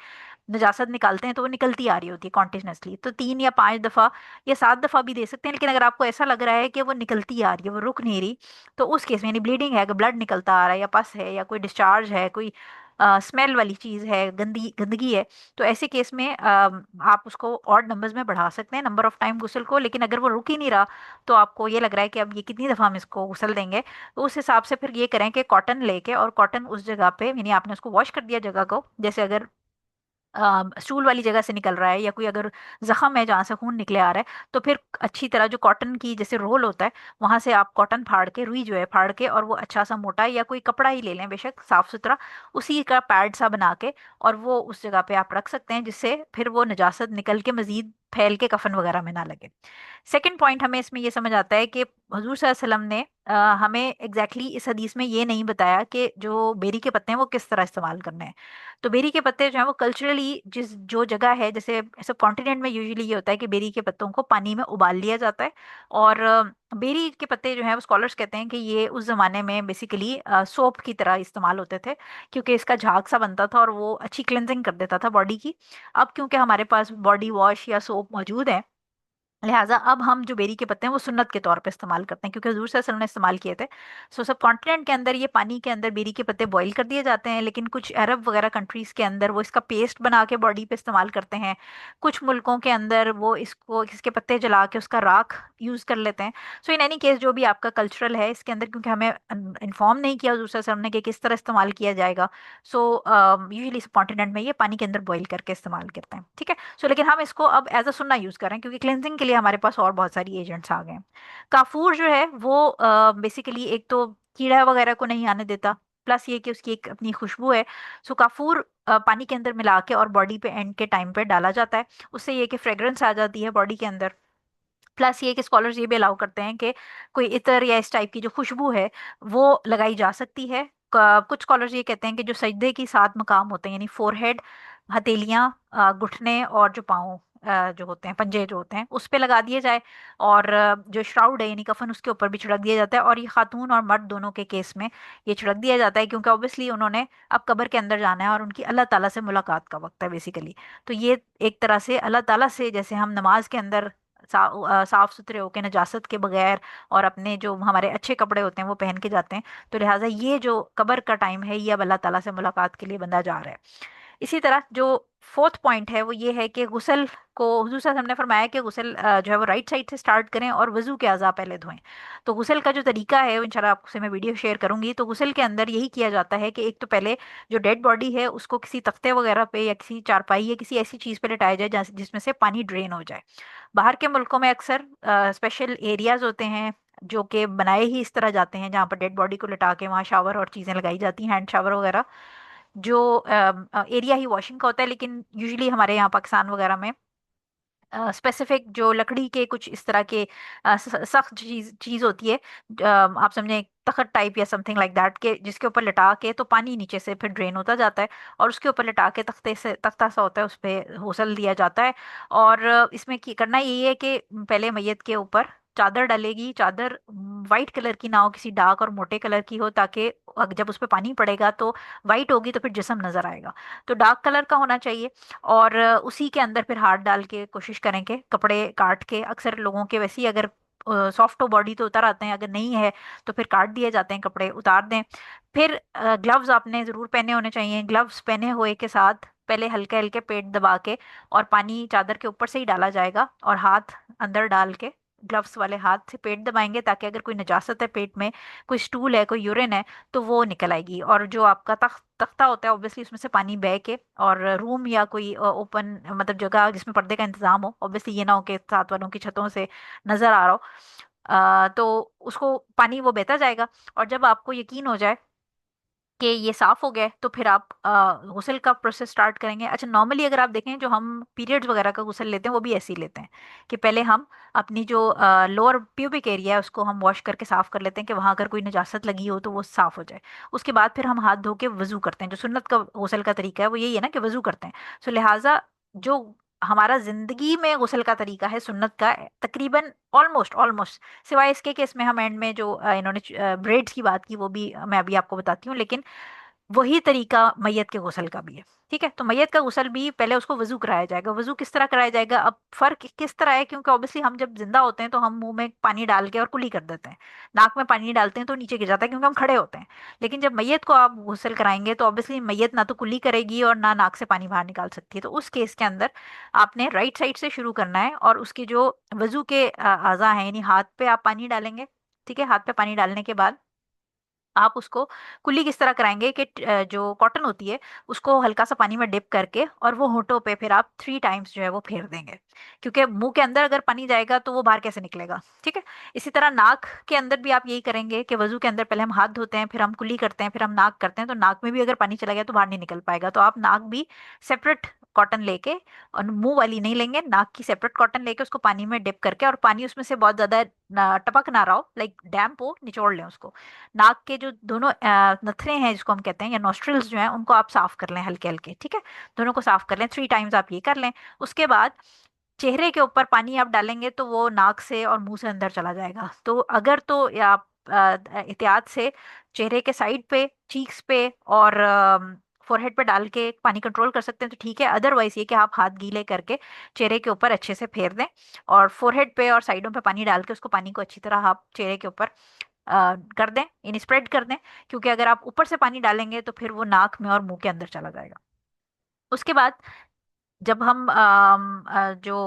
नजासत निकालते हैं तो वो निकलती आ रही होती है कॉन्टिन्यूसली, तो 3 या 5 दफ़ा या 7 दफ़ा भी दे सकते हैं। लेकिन अगर आपको ऐसा लग रहा है कि वो निकलती आ रही है, वो रुक नहीं रही, तो उस केस में, यानी ब्लीडिंग है, ब्लड निकलता आ रहा है, या पस है, या कोई डिस्चार्ज है, कोई स्मेल वाली चीज़ है, गंदी गंदगी है, तो ऐसे केस में आप उसको ऑड नंबर्स में बढ़ा सकते हैं, नंबर ऑफ टाइम गुसल को। लेकिन अगर वो रुक ही नहीं रहा, तो आपको ये लग रहा है कि अब ये कितनी दफ़ा हम इसको गुसल देंगे, तो उस हिसाब से फिर ये करें कि कॉटन लेके, और कॉटन उस जगह पे, यानी आपने उसको वॉश कर दिया जगह को, जैसे अगर स्टूल वाली जगह से निकल रहा है, या कोई अगर जख्म है जहाँ से खून निकले आ रहा है, तो फिर अच्छी तरह जो कॉटन की जैसे रोल होता है, वहां से आप कॉटन फाड़ के, रुई जो है फाड़ के, और वो अच्छा सा मोटा, या कोई कपड़ा ही ले लें बेशक साफ सुथरा, उसी का पैड सा बना के, और वो उस जगह पे आप रख सकते हैं, जिससे फिर वो नजासत निकल के मजीद फैल के कफन वगैरह में ना लगे। सेकंड पॉइंट हमें इसमें ये समझ आता है कि हुजूर सल्लल्लाहु अलैहि वसल्लम ने हमें एग्जैक्टली इस हदीस में ये नहीं बताया कि जो बेरी के पत्ते हैं वो किस तरह इस्तेमाल करने हैं। तो बेरी के पत्ते जो हैं वो कल्चरली जिस जो जगह है, जैसे सब कॉन्टिनेंट में यूजुअली ये होता है कि बेरी के पत्तों को पानी में उबाल लिया जाता है, और बेरी के पत्ते जो हैं वो स्कॉलर्स कहते हैं कि ये उस जमाने में बेसिकली सोप की तरह इस्तेमाल होते थे, क्योंकि इसका झाग सा बनता था और वो अच्छी क्लेंजिंग कर देता था बॉडी की। अब क्योंकि हमारे पास बॉडी वॉश या सोप मौजूद है, लिहाजा अब हम जो बेरी के पत्ते हैं वो सुन्नत के तौर पे इस्तेमाल करते हैं, क्योंकि हजूर सल्लल्लाहु अलैहि वसल्लम ने इस्तेमाल किए थे। सो सब कॉन्टिनेंट के अंदर ये पानी के अंदर बेरी के पत्ते बॉईल कर दिए जाते हैं, लेकिन कुछ अरब वगैरह कंट्रीज के अंदर वो इसका पेस्ट बना के बॉडी पे इस्तेमाल करते हैं। कुछ मुल्कों के अंदर वो इसको, इसके पत्ते जला के उसका राख यूज़ कर लेते हैं। सो इन एनी केस जो भी आपका कल्चरल है इसके अंदर, क्योंकि हमें इन्फॉर्म नहीं किया हजूर सल्लल्लाहु अलैहि वसल्लम ने कि किस तरह इस्तेमाल किया जाएगा, सो यूजली कॉन्टिनेंट में ये पानी के अंदर बॉईल करके इस्तेमाल करते हैं, ठीक है। सो लेकिन हम इसको अब एज अ सुन्ना यूज़ कर रहे हैं, क्योंकि क्लेंजिंग के लिए हमारे पास और बहुत सारी एजेंट्स आ गए हैं। काफूर जो है वो बेसिकली एक तो कीड़ा वगैरह को नहीं आने देता, प्लस ये कि उसकी एक अपनी खुशबू है। सो काफूर पानी के अंदर मिला के और बॉडी पे एंड के टाइम पे डाला जाता है, उससे ये कि फ्रेग्रेंस आ जाती है बॉडी के अंदर। प्लस ये कि स्कॉलर्स ये भी अलाउ करते हैं कि कोई इतर या इस टाइप की जो खुशबू है वो लगाई जा सकती है। कुछ स्कॉलर्स ये कहते हैं कि जो सजदे की 7 मकाम होते हैं, यानी फोरहेड, हथेलियां, घुटने और जो पाँव, जो होते हैं पंजे जो होते हैं, उस पे लगा दिए जाए। और जो श्राउड है यानी कफन, उसके ऊपर भी छिड़क दिया जाता है, और ये खातून और मर्द दोनों के केस में ये छिड़क दिया जाता है, क्योंकि ऑब्वियसली उन्होंने अब कब्र के अंदर जाना है और उनकी अल्लाह ताला से मुलाकात का वक्त है बेसिकली। तो ये एक तरह से अल्लाह ताला से, जैसे हम नमाज के अंदर साफ सुथरे होके नजासत के बगैर और अपने जो हमारे अच्छे कपड़े होते हैं वो पहन के जाते हैं, तो लिहाजा ये जो कब्र का टाइम है ये अब अल्लाह ताला से मुलाकात के लिए बंदा जा रहा है। इसी तरह जो फोर्थ पॉइंट है वो ये है कि गुसल को हुजूर साहब हमने फरमाया कि गुसल जो है वो राइट साइड से स्टार्ट करें और वजू के अज़ा पहले धोएं। तो गुसल का जो तरीका है वो इंशाल्लाह आपसे मैं वीडियो शेयर करूंगी। तो गुसल के अंदर यही किया जाता है कि एक तो पहले जो डेड बॉडी है उसको किसी तख्ते वगैरह पे या किसी चारपाई या किसी ऐसी चीज़ पे लिटाया जाए जिसमें से पानी ड्रेन हो जाए। बाहर के मुल्कों में अक्सर स्पेशल एरियाज होते हैं जो कि बनाए ही इस तरह जाते हैं, जहाँ पर डेड बॉडी को लिटा के वहाँ शावर और चीज़ें लगाई जाती हैं, हैंड शावर वगैरह, जो एरिया ही वॉशिंग का होता है। लेकिन यूजुअली हमारे यहाँ पाकिस्तान वगैरह में स्पेसिफिक जो लकड़ी के कुछ इस तरह के सख्त चीज चीज होती है, आप समझे एक तखत टाइप या समथिंग लाइक दैट, के जिसके ऊपर लिटा के तो पानी नीचे से फिर ड्रेन होता जाता है, और उसके ऊपर लिटा के तख्ते से, तख्ता सा होता है, उस पे होसल दिया जाता है। और इसमें करना यही है कि पहले मैयत के ऊपर चादर डलेगी। चादर वाइट कलर की ना हो, किसी डार्क और मोटे कलर की हो, ताकि जब उस पर पानी पड़ेगा तो वाइट होगी तो फिर जिस्म नजर आएगा। तो डार्क कलर का होना चाहिए। और उसी के अंदर फिर हाथ डाल के कोशिश करें कि कपड़े काट के, अक्सर लोगों के वैसे ही अगर सॉफ्ट हो बॉडी तो उतर आते हैं, अगर नहीं है तो फिर काट दिए जाते हैं, कपड़े उतार दें। फिर ग्लव्स आपने ज़रूर पहने होने चाहिए। ग्लव्स पहने हुए के साथ पहले हल्के हल्के पेट दबा के, और पानी चादर के ऊपर से ही डाला जाएगा, और हाथ अंदर डाल के ग्लव्स वाले हाथ से पेट दबाएंगे, ताकि अगर कोई नजासत है पेट में, कोई स्टूल है, कोई यूरिन है, तो वो निकल आएगी। और जो आपका तख्ता होता है ऑब्वियसली उसमें से पानी बह के, और रूम या कोई ओपन मतलब जगह जिसमें पर्दे का इंतजाम हो, ऑब्वियसली ये ना हो कि साथ वालों की छतों से नजर आ रहा हो, तो उसको पानी वो बहता जाएगा। और जब आपको यकीन हो जाए कि ये साफ हो गया है, तो फिर आप गुसल का प्रोसेस स्टार्ट करेंगे। अच्छा, नॉर्मली अगर आप देखें जो हम पीरियड्स वगैरह का गुसल लेते हैं वो भी ऐसे ही लेते हैं, कि पहले हम अपनी जो लोअर प्यूबिक एरिया है उसको हम वॉश करके साफ कर लेते हैं, कि वहां अगर कोई नजासत लगी हो तो वो साफ हो जाए। उसके बाद फिर हम हाथ धो के वजू करते हैं। जो सुन्नत का गुसल का तरीका है वो यही है ना, कि वजू करते हैं। सो लिहाजा जो हमारा जिंदगी में गुसल का तरीका है सुन्नत का, तकरीबन ऑलमोस्ट ऑलमोस्ट, सिवाय इसके कि इसमें हम एंड में जो इन्होंने ब्रेड्स की बात की वो भी मैं अभी आपको बताती हूँ, लेकिन वही तरीका मैयत के गुसल का भी है। ठीक है, तो मैयत का गुसल भी पहले उसको वजू कराया जाएगा। वजू किस तरह कराया जाएगा, अब फर्क किस तरह है, क्योंकि ऑब्वियसली हम जब जिंदा होते हैं तो हम मुंह में पानी डाल के और कुली कर देते हैं, नाक में पानी डालते हैं तो नीचे गिर जाता है क्योंकि हम खड़े होते हैं। लेकिन जब मैयत को आप गुसल कराएंगे तो ऑब्वियसली मैयत ना तो कुली करेगी और ना नाक से पानी बाहर निकाल सकती है। तो उस केस के अंदर आपने राइट साइड से शुरू करना है, और उसके जो वजू के आज़ा हैं, यानी हाथ पे आप पानी डालेंगे। ठीक है, हाथ पे पानी डालने के बाद आप उसको कुल्ली किस तरह कराएंगे कि जो कॉटन होती है उसको हल्का सा पानी में डिप करके, और वो होठों पे फिर आप 3 टाइम्स जो है वो फेर देंगे, क्योंकि मुंह के अंदर अगर पानी जाएगा तो वो बाहर कैसे निकलेगा। ठीक है, इसी तरह नाक के अंदर भी आप यही करेंगे कि वजू के अंदर पहले हम हाथ धोते हैं, फिर हम कुल्ली करते हैं, फिर हम नाक करते हैं, तो नाक में भी अगर पानी चला गया तो बाहर नहीं निकल पाएगा। तो आप नाक भी सेपरेट कॉटन लेके, और मुंह वाली नहीं लेंगे, नाक की सेपरेट कॉटन लेके उसको पानी में डिप करके, और पानी उसमें से बहुत ज्यादा टपक ना रहा हो, लाइक डैम्प हो, निचोड़ लें उसको। नाक के जो दोनों नथरे हैं जिसको हम कहते हैं, या नॉस्ट्रिल्स जो हैं, उनको आप साफ कर लें हल्के हल्के। ठीक है, दोनों को साफ कर लें, 3 टाइम्स आप ये कर लें। उसके बाद चेहरे के ऊपर पानी आप डालेंगे तो वो नाक से और मुंह से अंदर चला जाएगा। तो अगर तो या आप एहतियात से चेहरे के साइड पे, चीक्स पे और फोरहेड पे डाल के पानी कंट्रोल कर सकते हैं तो ठीक है। अदरवाइज ये कि आप हाथ गीले करके चेहरे के ऊपर अच्छे से फेर दें, और फोरहेड पे और साइडों पे पानी डाल के उसको, पानी को अच्छी तरह आप चेहरे के ऊपर कर दें, इन स्प्रेड कर दें, क्योंकि अगर आप ऊपर से पानी डालेंगे तो फिर वो नाक में और मुंह के अंदर चला जाएगा। उसके बाद जब हम जो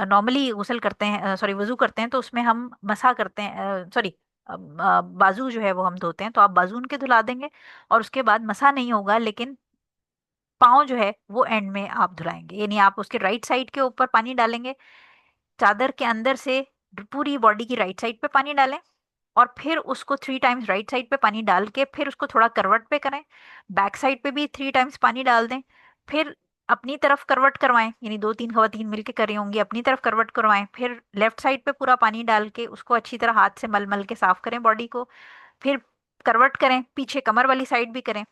नॉर्मली गुसल करते हैं, सॉरी वजू करते हैं, तो उसमें हम मसा करते हैं, सॉरी बाजू जो है वो हम धोते हैं, तो आप बाजू उनके धुला देंगे। और उसके बाद मसा नहीं होगा, लेकिन पाँव जो है वो एंड में आप धुलाएंगे, यानी आप उसके राइट साइड के ऊपर पानी डालेंगे, चादर के अंदर से पूरी बॉडी की राइट साइड पे पानी डालें, और फिर उसको 3 टाइम्स राइट साइड पे पानी डाल के फिर उसको थोड़ा करवट पे करें, बैक साइड पे भी 3 टाइम्स पानी डाल दें। फिर अपनी तरफ करवट करवाएं, यानी दो तीन खवातीन मिलके कर रही होंगी, अपनी तरफ करवट करवाएं, फिर लेफ्ट साइड पे पूरा पानी डाल के उसको अच्छी तरह हाथ से मल मल के साफ करें बॉडी को। फिर करवट करें, पीछे कमर वाली साइड भी करें,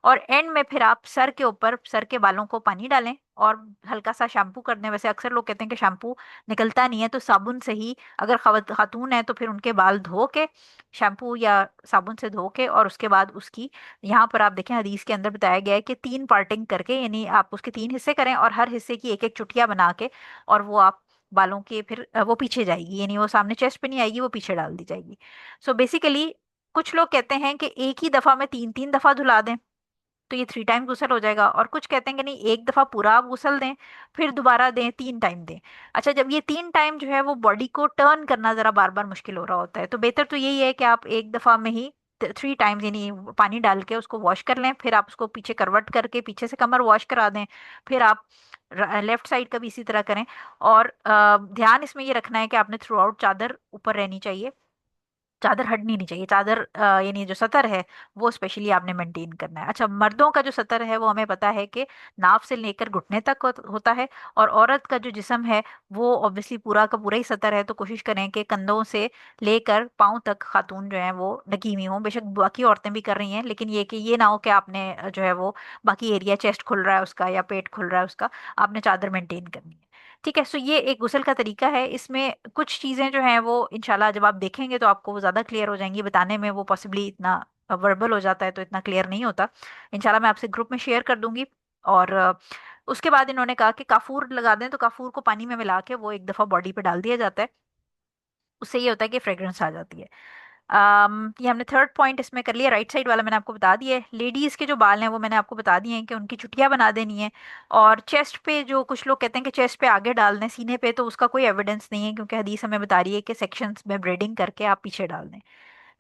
और एंड में फिर आप सर के ऊपर, सर के बालों को पानी डालें और हल्का सा शैम्पू कर दें। वैसे अक्सर लोग कहते हैं कि शैम्पू निकलता नहीं है, तो साबुन से ही, अगर खातून है तो फिर उनके बाल धो के, शैम्पू या साबुन से धो के, और उसके बाद उसकी, यहाँ पर आप देखें हदीस के अंदर बताया गया है कि 3 पार्टिंग करके, यानी आप उसके 3 हिस्से करें और हर हिस्से की एक एक चुटिया बना के, और वो आप बालों के फिर वो पीछे जाएगी, यानी वो सामने चेस्ट पे नहीं आएगी, वो पीछे डाल दी जाएगी। सो बेसिकली कुछ लोग कहते हैं कि एक ही दफा में 3 3 दफा धुला दें तो ये 3 टाइम गुसल हो जाएगा, और कुछ कहते हैं कि नहीं, एक दफा पूरा आप गुसल दें, फिर दोबारा दें, 3 टाइम दें। अच्छा, जब ये 3 टाइम जो है वो बॉडी को टर्न करना जरा बार बार मुश्किल हो रहा होता है, तो बेहतर तो यही है कि आप एक दफा में ही 3 टाइम्स, यानी पानी डाल के उसको वॉश कर लें, फिर आप उसको पीछे करवट करके पीछे से कमर वॉश करा दें, फिर आप लेफ्ट साइड का भी इसी तरह करें। और ध्यान इसमें ये रखना है कि आपने थ्रू आउट चादर ऊपर रहनी चाहिए, चादर हटनी नहीं चाहिए। चादर यानी जो सतर है वो स्पेशली आपने मेंटेन करना है। अच्छा, मर्दों का जो सतर है वो हमें पता है कि नाभ से लेकर घुटने तक होता है, और औरत का जो जिस्म है वो ऑब्वियसली पूरा का पूरा ही सतर है। तो कोशिश करें कि कंधों से लेकर पाँव तक खातून जो है वो ढकी हुई हों। बेशक बाकी औरतें भी कर रही हैं, लेकिन ये कि ये ना हो कि आपने जो है वो बाकी एरिया, चेस्ट खुल रहा है उसका या पेट खुल रहा है उसका, आपने चादर मेंटेन करनी है। ठीक है। सो ये एक गुसल का तरीका है। इसमें कुछ चीजें जो हैं वो इंशाल्लाह जब आप देखेंगे तो आपको वो ज्यादा क्लियर हो जाएंगी। बताने में वो पॉसिबली इतना वर्बल हो जाता है तो इतना क्लियर नहीं होता। इंशाल्लाह मैं आपसे ग्रुप में शेयर कर दूंगी। और उसके बाद इन्होंने कहा कि काफूर लगा दें, तो काफूर को पानी में मिला के वो एक दफा बॉडी पे डाल दिया जाता है। उससे ये होता है कि फ्रेग्रेंस आ जाती है। ये हमने थर्ड पॉइंट इसमें कर लिया। राइट साइड वाला मैंने आपको बता दिया है। लेडीज के जो बाल हैं वो मैंने आपको बता दिए हैं कि उनकी चुटिया बना देनी है। और चेस्ट पे जो कुछ लोग कहते हैं कि चेस्ट पे आगे डाल दें सीने पे, तो उसका कोई एविडेंस नहीं है, क्योंकि हदीस हमें बता रही है कि सेक्शंस में ब्रेडिंग करके आप पीछे डाल दें।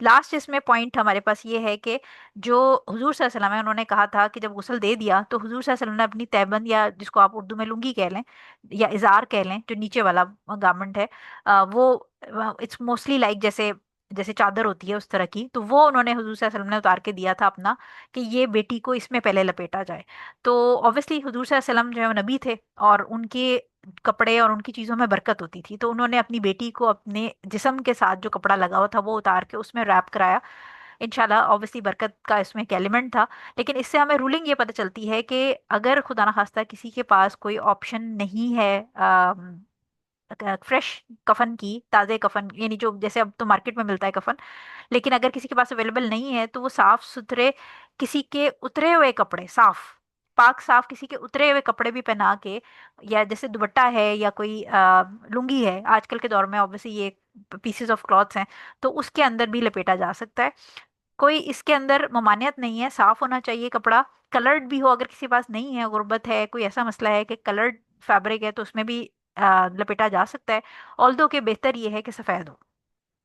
लास्ट इसमें पॉइंट हमारे पास ये है कि जो हुजूर सल्लल्लाहु अलैहि वसल्लम है उन्होंने कहा था कि जब गुस्ल दे दिया तो हुजूर सल्लल्लाहु अलैहि वसल्लम ने अपनी तैबंद, या जिसको आप उर्दू में लुंगी कह लें या इजार कह लें, जो नीचे वाला गारमेंट है, वो इट्स मोस्टली लाइक जैसे जैसे चादर होती है उस तरह की, तो वो उन्होंने हुजूर सल्लल्लाहु अलैहि वसल्लम ने उतार के दिया था अपना, कि ये बेटी को इसमें पहले लपेटा जाए। तो ऑब्वियसली हुजूर सल्लल्लाहु अलैहि वसल्लम जो है वो नबी थे, और उनके कपड़े और उनकी चीज़ों में बरकत होती थी, तो उन्होंने अपनी बेटी को अपने जिस्म के साथ जो कपड़ा लगा हुआ था वो उतार के उसमें रैप कराया। इंशाल्लाह ऑब्वियसली बरकत का इसमें एक एलिमेंट था। लेकिन इससे हमें रूलिंग ये पता चलती है कि अगर खुदा ना खास्ता किसी के पास कोई ऑप्शन नहीं है फ्रेश कफन की, ताज़े कफन, यानी जो जैसे अब तो मार्केट में मिलता है कफन, लेकिन अगर किसी के पास अवेलेबल नहीं है तो वो साफ सुथरे किसी के उतरे हुए कपड़े, साफ पाक साफ किसी के उतरे हुए कपड़े भी पहना के, या जैसे दुपट्टा है या कोई लुंगी है, आजकल के दौर में ऑब्वियसली ये पीसेस ऑफ क्लॉथ्स हैं, तो उसके अंदर भी लपेटा जा सकता है। कोई इसके अंदर ममानियत नहीं है, साफ होना चाहिए कपड़ा। कलर्ड भी हो, अगर किसी के पास नहीं है, गुर्बत है, कोई ऐसा मसला है कि कलर्ड फैब्रिक है, तो उसमें भी लपेटा जा सकता है। ऑल्दो के बेहतर ये है कि सफ़ेद हो,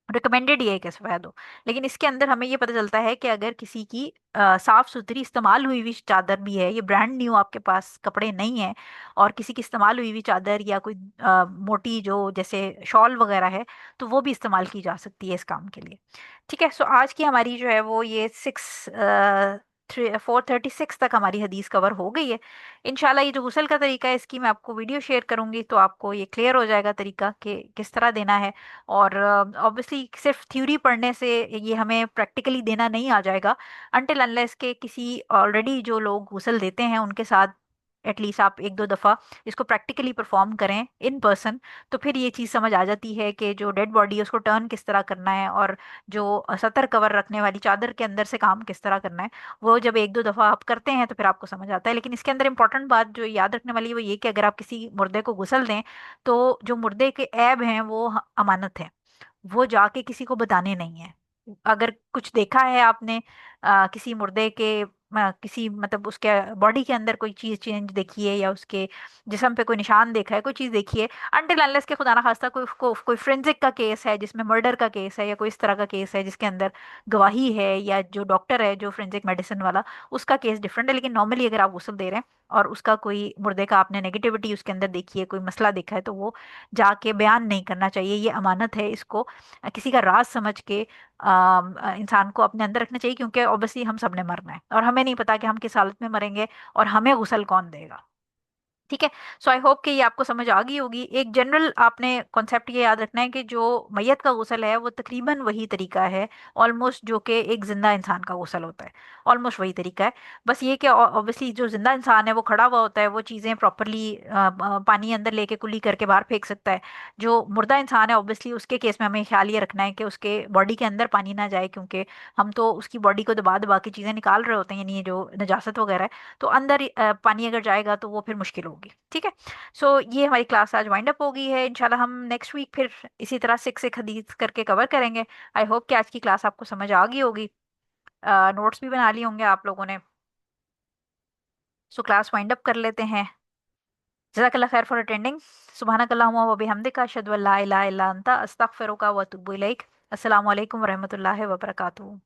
रिकमेंडेड ये है कि सफ़ेद हो। लेकिन इसके अंदर हमें ये पता चलता है कि अगर किसी की साफ सुथरी इस्तेमाल हुई हुई चादर भी है, ये ब्रांड न्यू आपके पास कपड़े नहीं है, और किसी की इस्तेमाल हुई हुई चादर या कोई मोटी जो जैसे शॉल वगैरह है, तो वो भी इस्तेमाल की जा सकती है इस काम के लिए। ठीक है। सो आज की हमारी जो है वो ये 436 तक हमारी हदीस कवर हो गई है। इंशाल्लाह ये जो गुसल का तरीका है इसकी मैं आपको वीडियो शेयर करूंगी, तो आपको ये क्लियर हो जाएगा तरीका कि किस तरह देना है। और ऑब्वियसली सिर्फ थ्योरी पढ़ने से ये हमें प्रैक्टिकली देना नहीं आ जाएगा, अनटिल अनलेस के किसी ऑलरेडी जो लोग गुसल देते हैं उनके साथ एटलीस्ट आप एक दो दफ़ा इसको प्रैक्टिकली परफॉर्म करें इन पर्सन, तो फिर ये चीज़ समझ आ जाती है कि जो डेड बॉडी है उसको टर्न किस तरह करना है, और जो सतर कवर रखने वाली चादर के अंदर से काम किस तरह करना है, वो जब एक दो दफ़ा आप करते हैं तो फिर आपको समझ आता है। लेकिन इसके अंदर इंपॉर्टेंट बात जो याद रखने वाली है वो ये कि अगर आप किसी मुर्दे को गुसल दें, तो जो मुर्दे के ऐब हैं वो अमानत है, वो जाके किसी को बताने नहीं है। अगर कुछ देखा है आपने किसी मुर्दे के किसी मतलब उसके बॉडी के अंदर कोई चीज चेंज देखी है, या उसके जिस्म पे कोई निशान देखा है, कोई चीज देखी है, अनटिल अनलेस के खुदा ना खास्ता कोई फोरेंसिक का केस है जिसमें मर्डर का केस है, या कोई इस तरह का केस है जिसके अंदर गवाही है, या जो डॉक्टर है जो फोरेंसिक मेडिसिन वाला, उसका केस डिफरेंट है। लेकिन नॉर्मली अगर आप गुस्ल दे रहे हैं और उसका कोई मुर्दे का आपने नेगेटिविटी उसके अंदर देखी है, कोई मसला देखा है, तो वो जाके बयान नहीं करना चाहिए। ये अमानत है, इसको किसी का राज समझ के इंसान को अपने अंदर रखना चाहिए, क्योंकि ऑब्वियसली हम सब ने मरना है और हमें नहीं पता कि हम किस हालत में मरेंगे और हमें गुसल कौन देगा। ठीक है। सो आई होप कि ये आपको समझ आ गई होगी। एक जनरल आपने कॉन्सेप्ट ये याद रखना है कि जो मैयत का गुस्ल है वो तकरीबन वही तरीका है ऑलमोस्ट जो कि एक जिंदा इंसान का गुस्ल होता है, ऑलमोस्ट वही तरीका है। बस ये कि ऑब्वियसली जो जिंदा इंसान है वो खड़ा हुआ होता है, वो चीज़ें प्रॉपरली पानी अंदर लेके कुली करके बाहर फेंक सकता है। जो मुर्दा इंसान है ऑब्वियसली उसके केस में हमें ख्याल ये रखना है कि उसके बॉडी के अंदर पानी ना जाए, क्योंकि हम तो उसकी बॉडी को दबा दबा के चीज़ें निकाल रहे होते हैं, यानी ये जो नजासत वगैरह है, तो अंदर पानी अगर जाएगा तो वो फिर मुश्किल होगी। ठीक है। सो ये हमारी क्लास आज वाइंड अप हो गई है। इंशाल्लाह हम नेक्स्ट वीक फिर इसी तरह सिक्स एक हदीस करके कवर करेंगे। आई होप कि आज की क्लास आपको समझ आ गई होगी, नोट्स भी बना लिए होंगे आप लोगों ने। सो क्लास वाइंड अप कर लेते हैं। जज़ाकल्लाह खैर फॉर अटेंडिंग। सुब्हानकल्लाहुम्मा व बिहम्दिका अशहदु अल्ला इलाहा इल्ला अंता अस्तगफिरुका व अतूबु इलैक। अस्सलामु अलैकुम व रहमतुल्लाहि व बरकातुहू।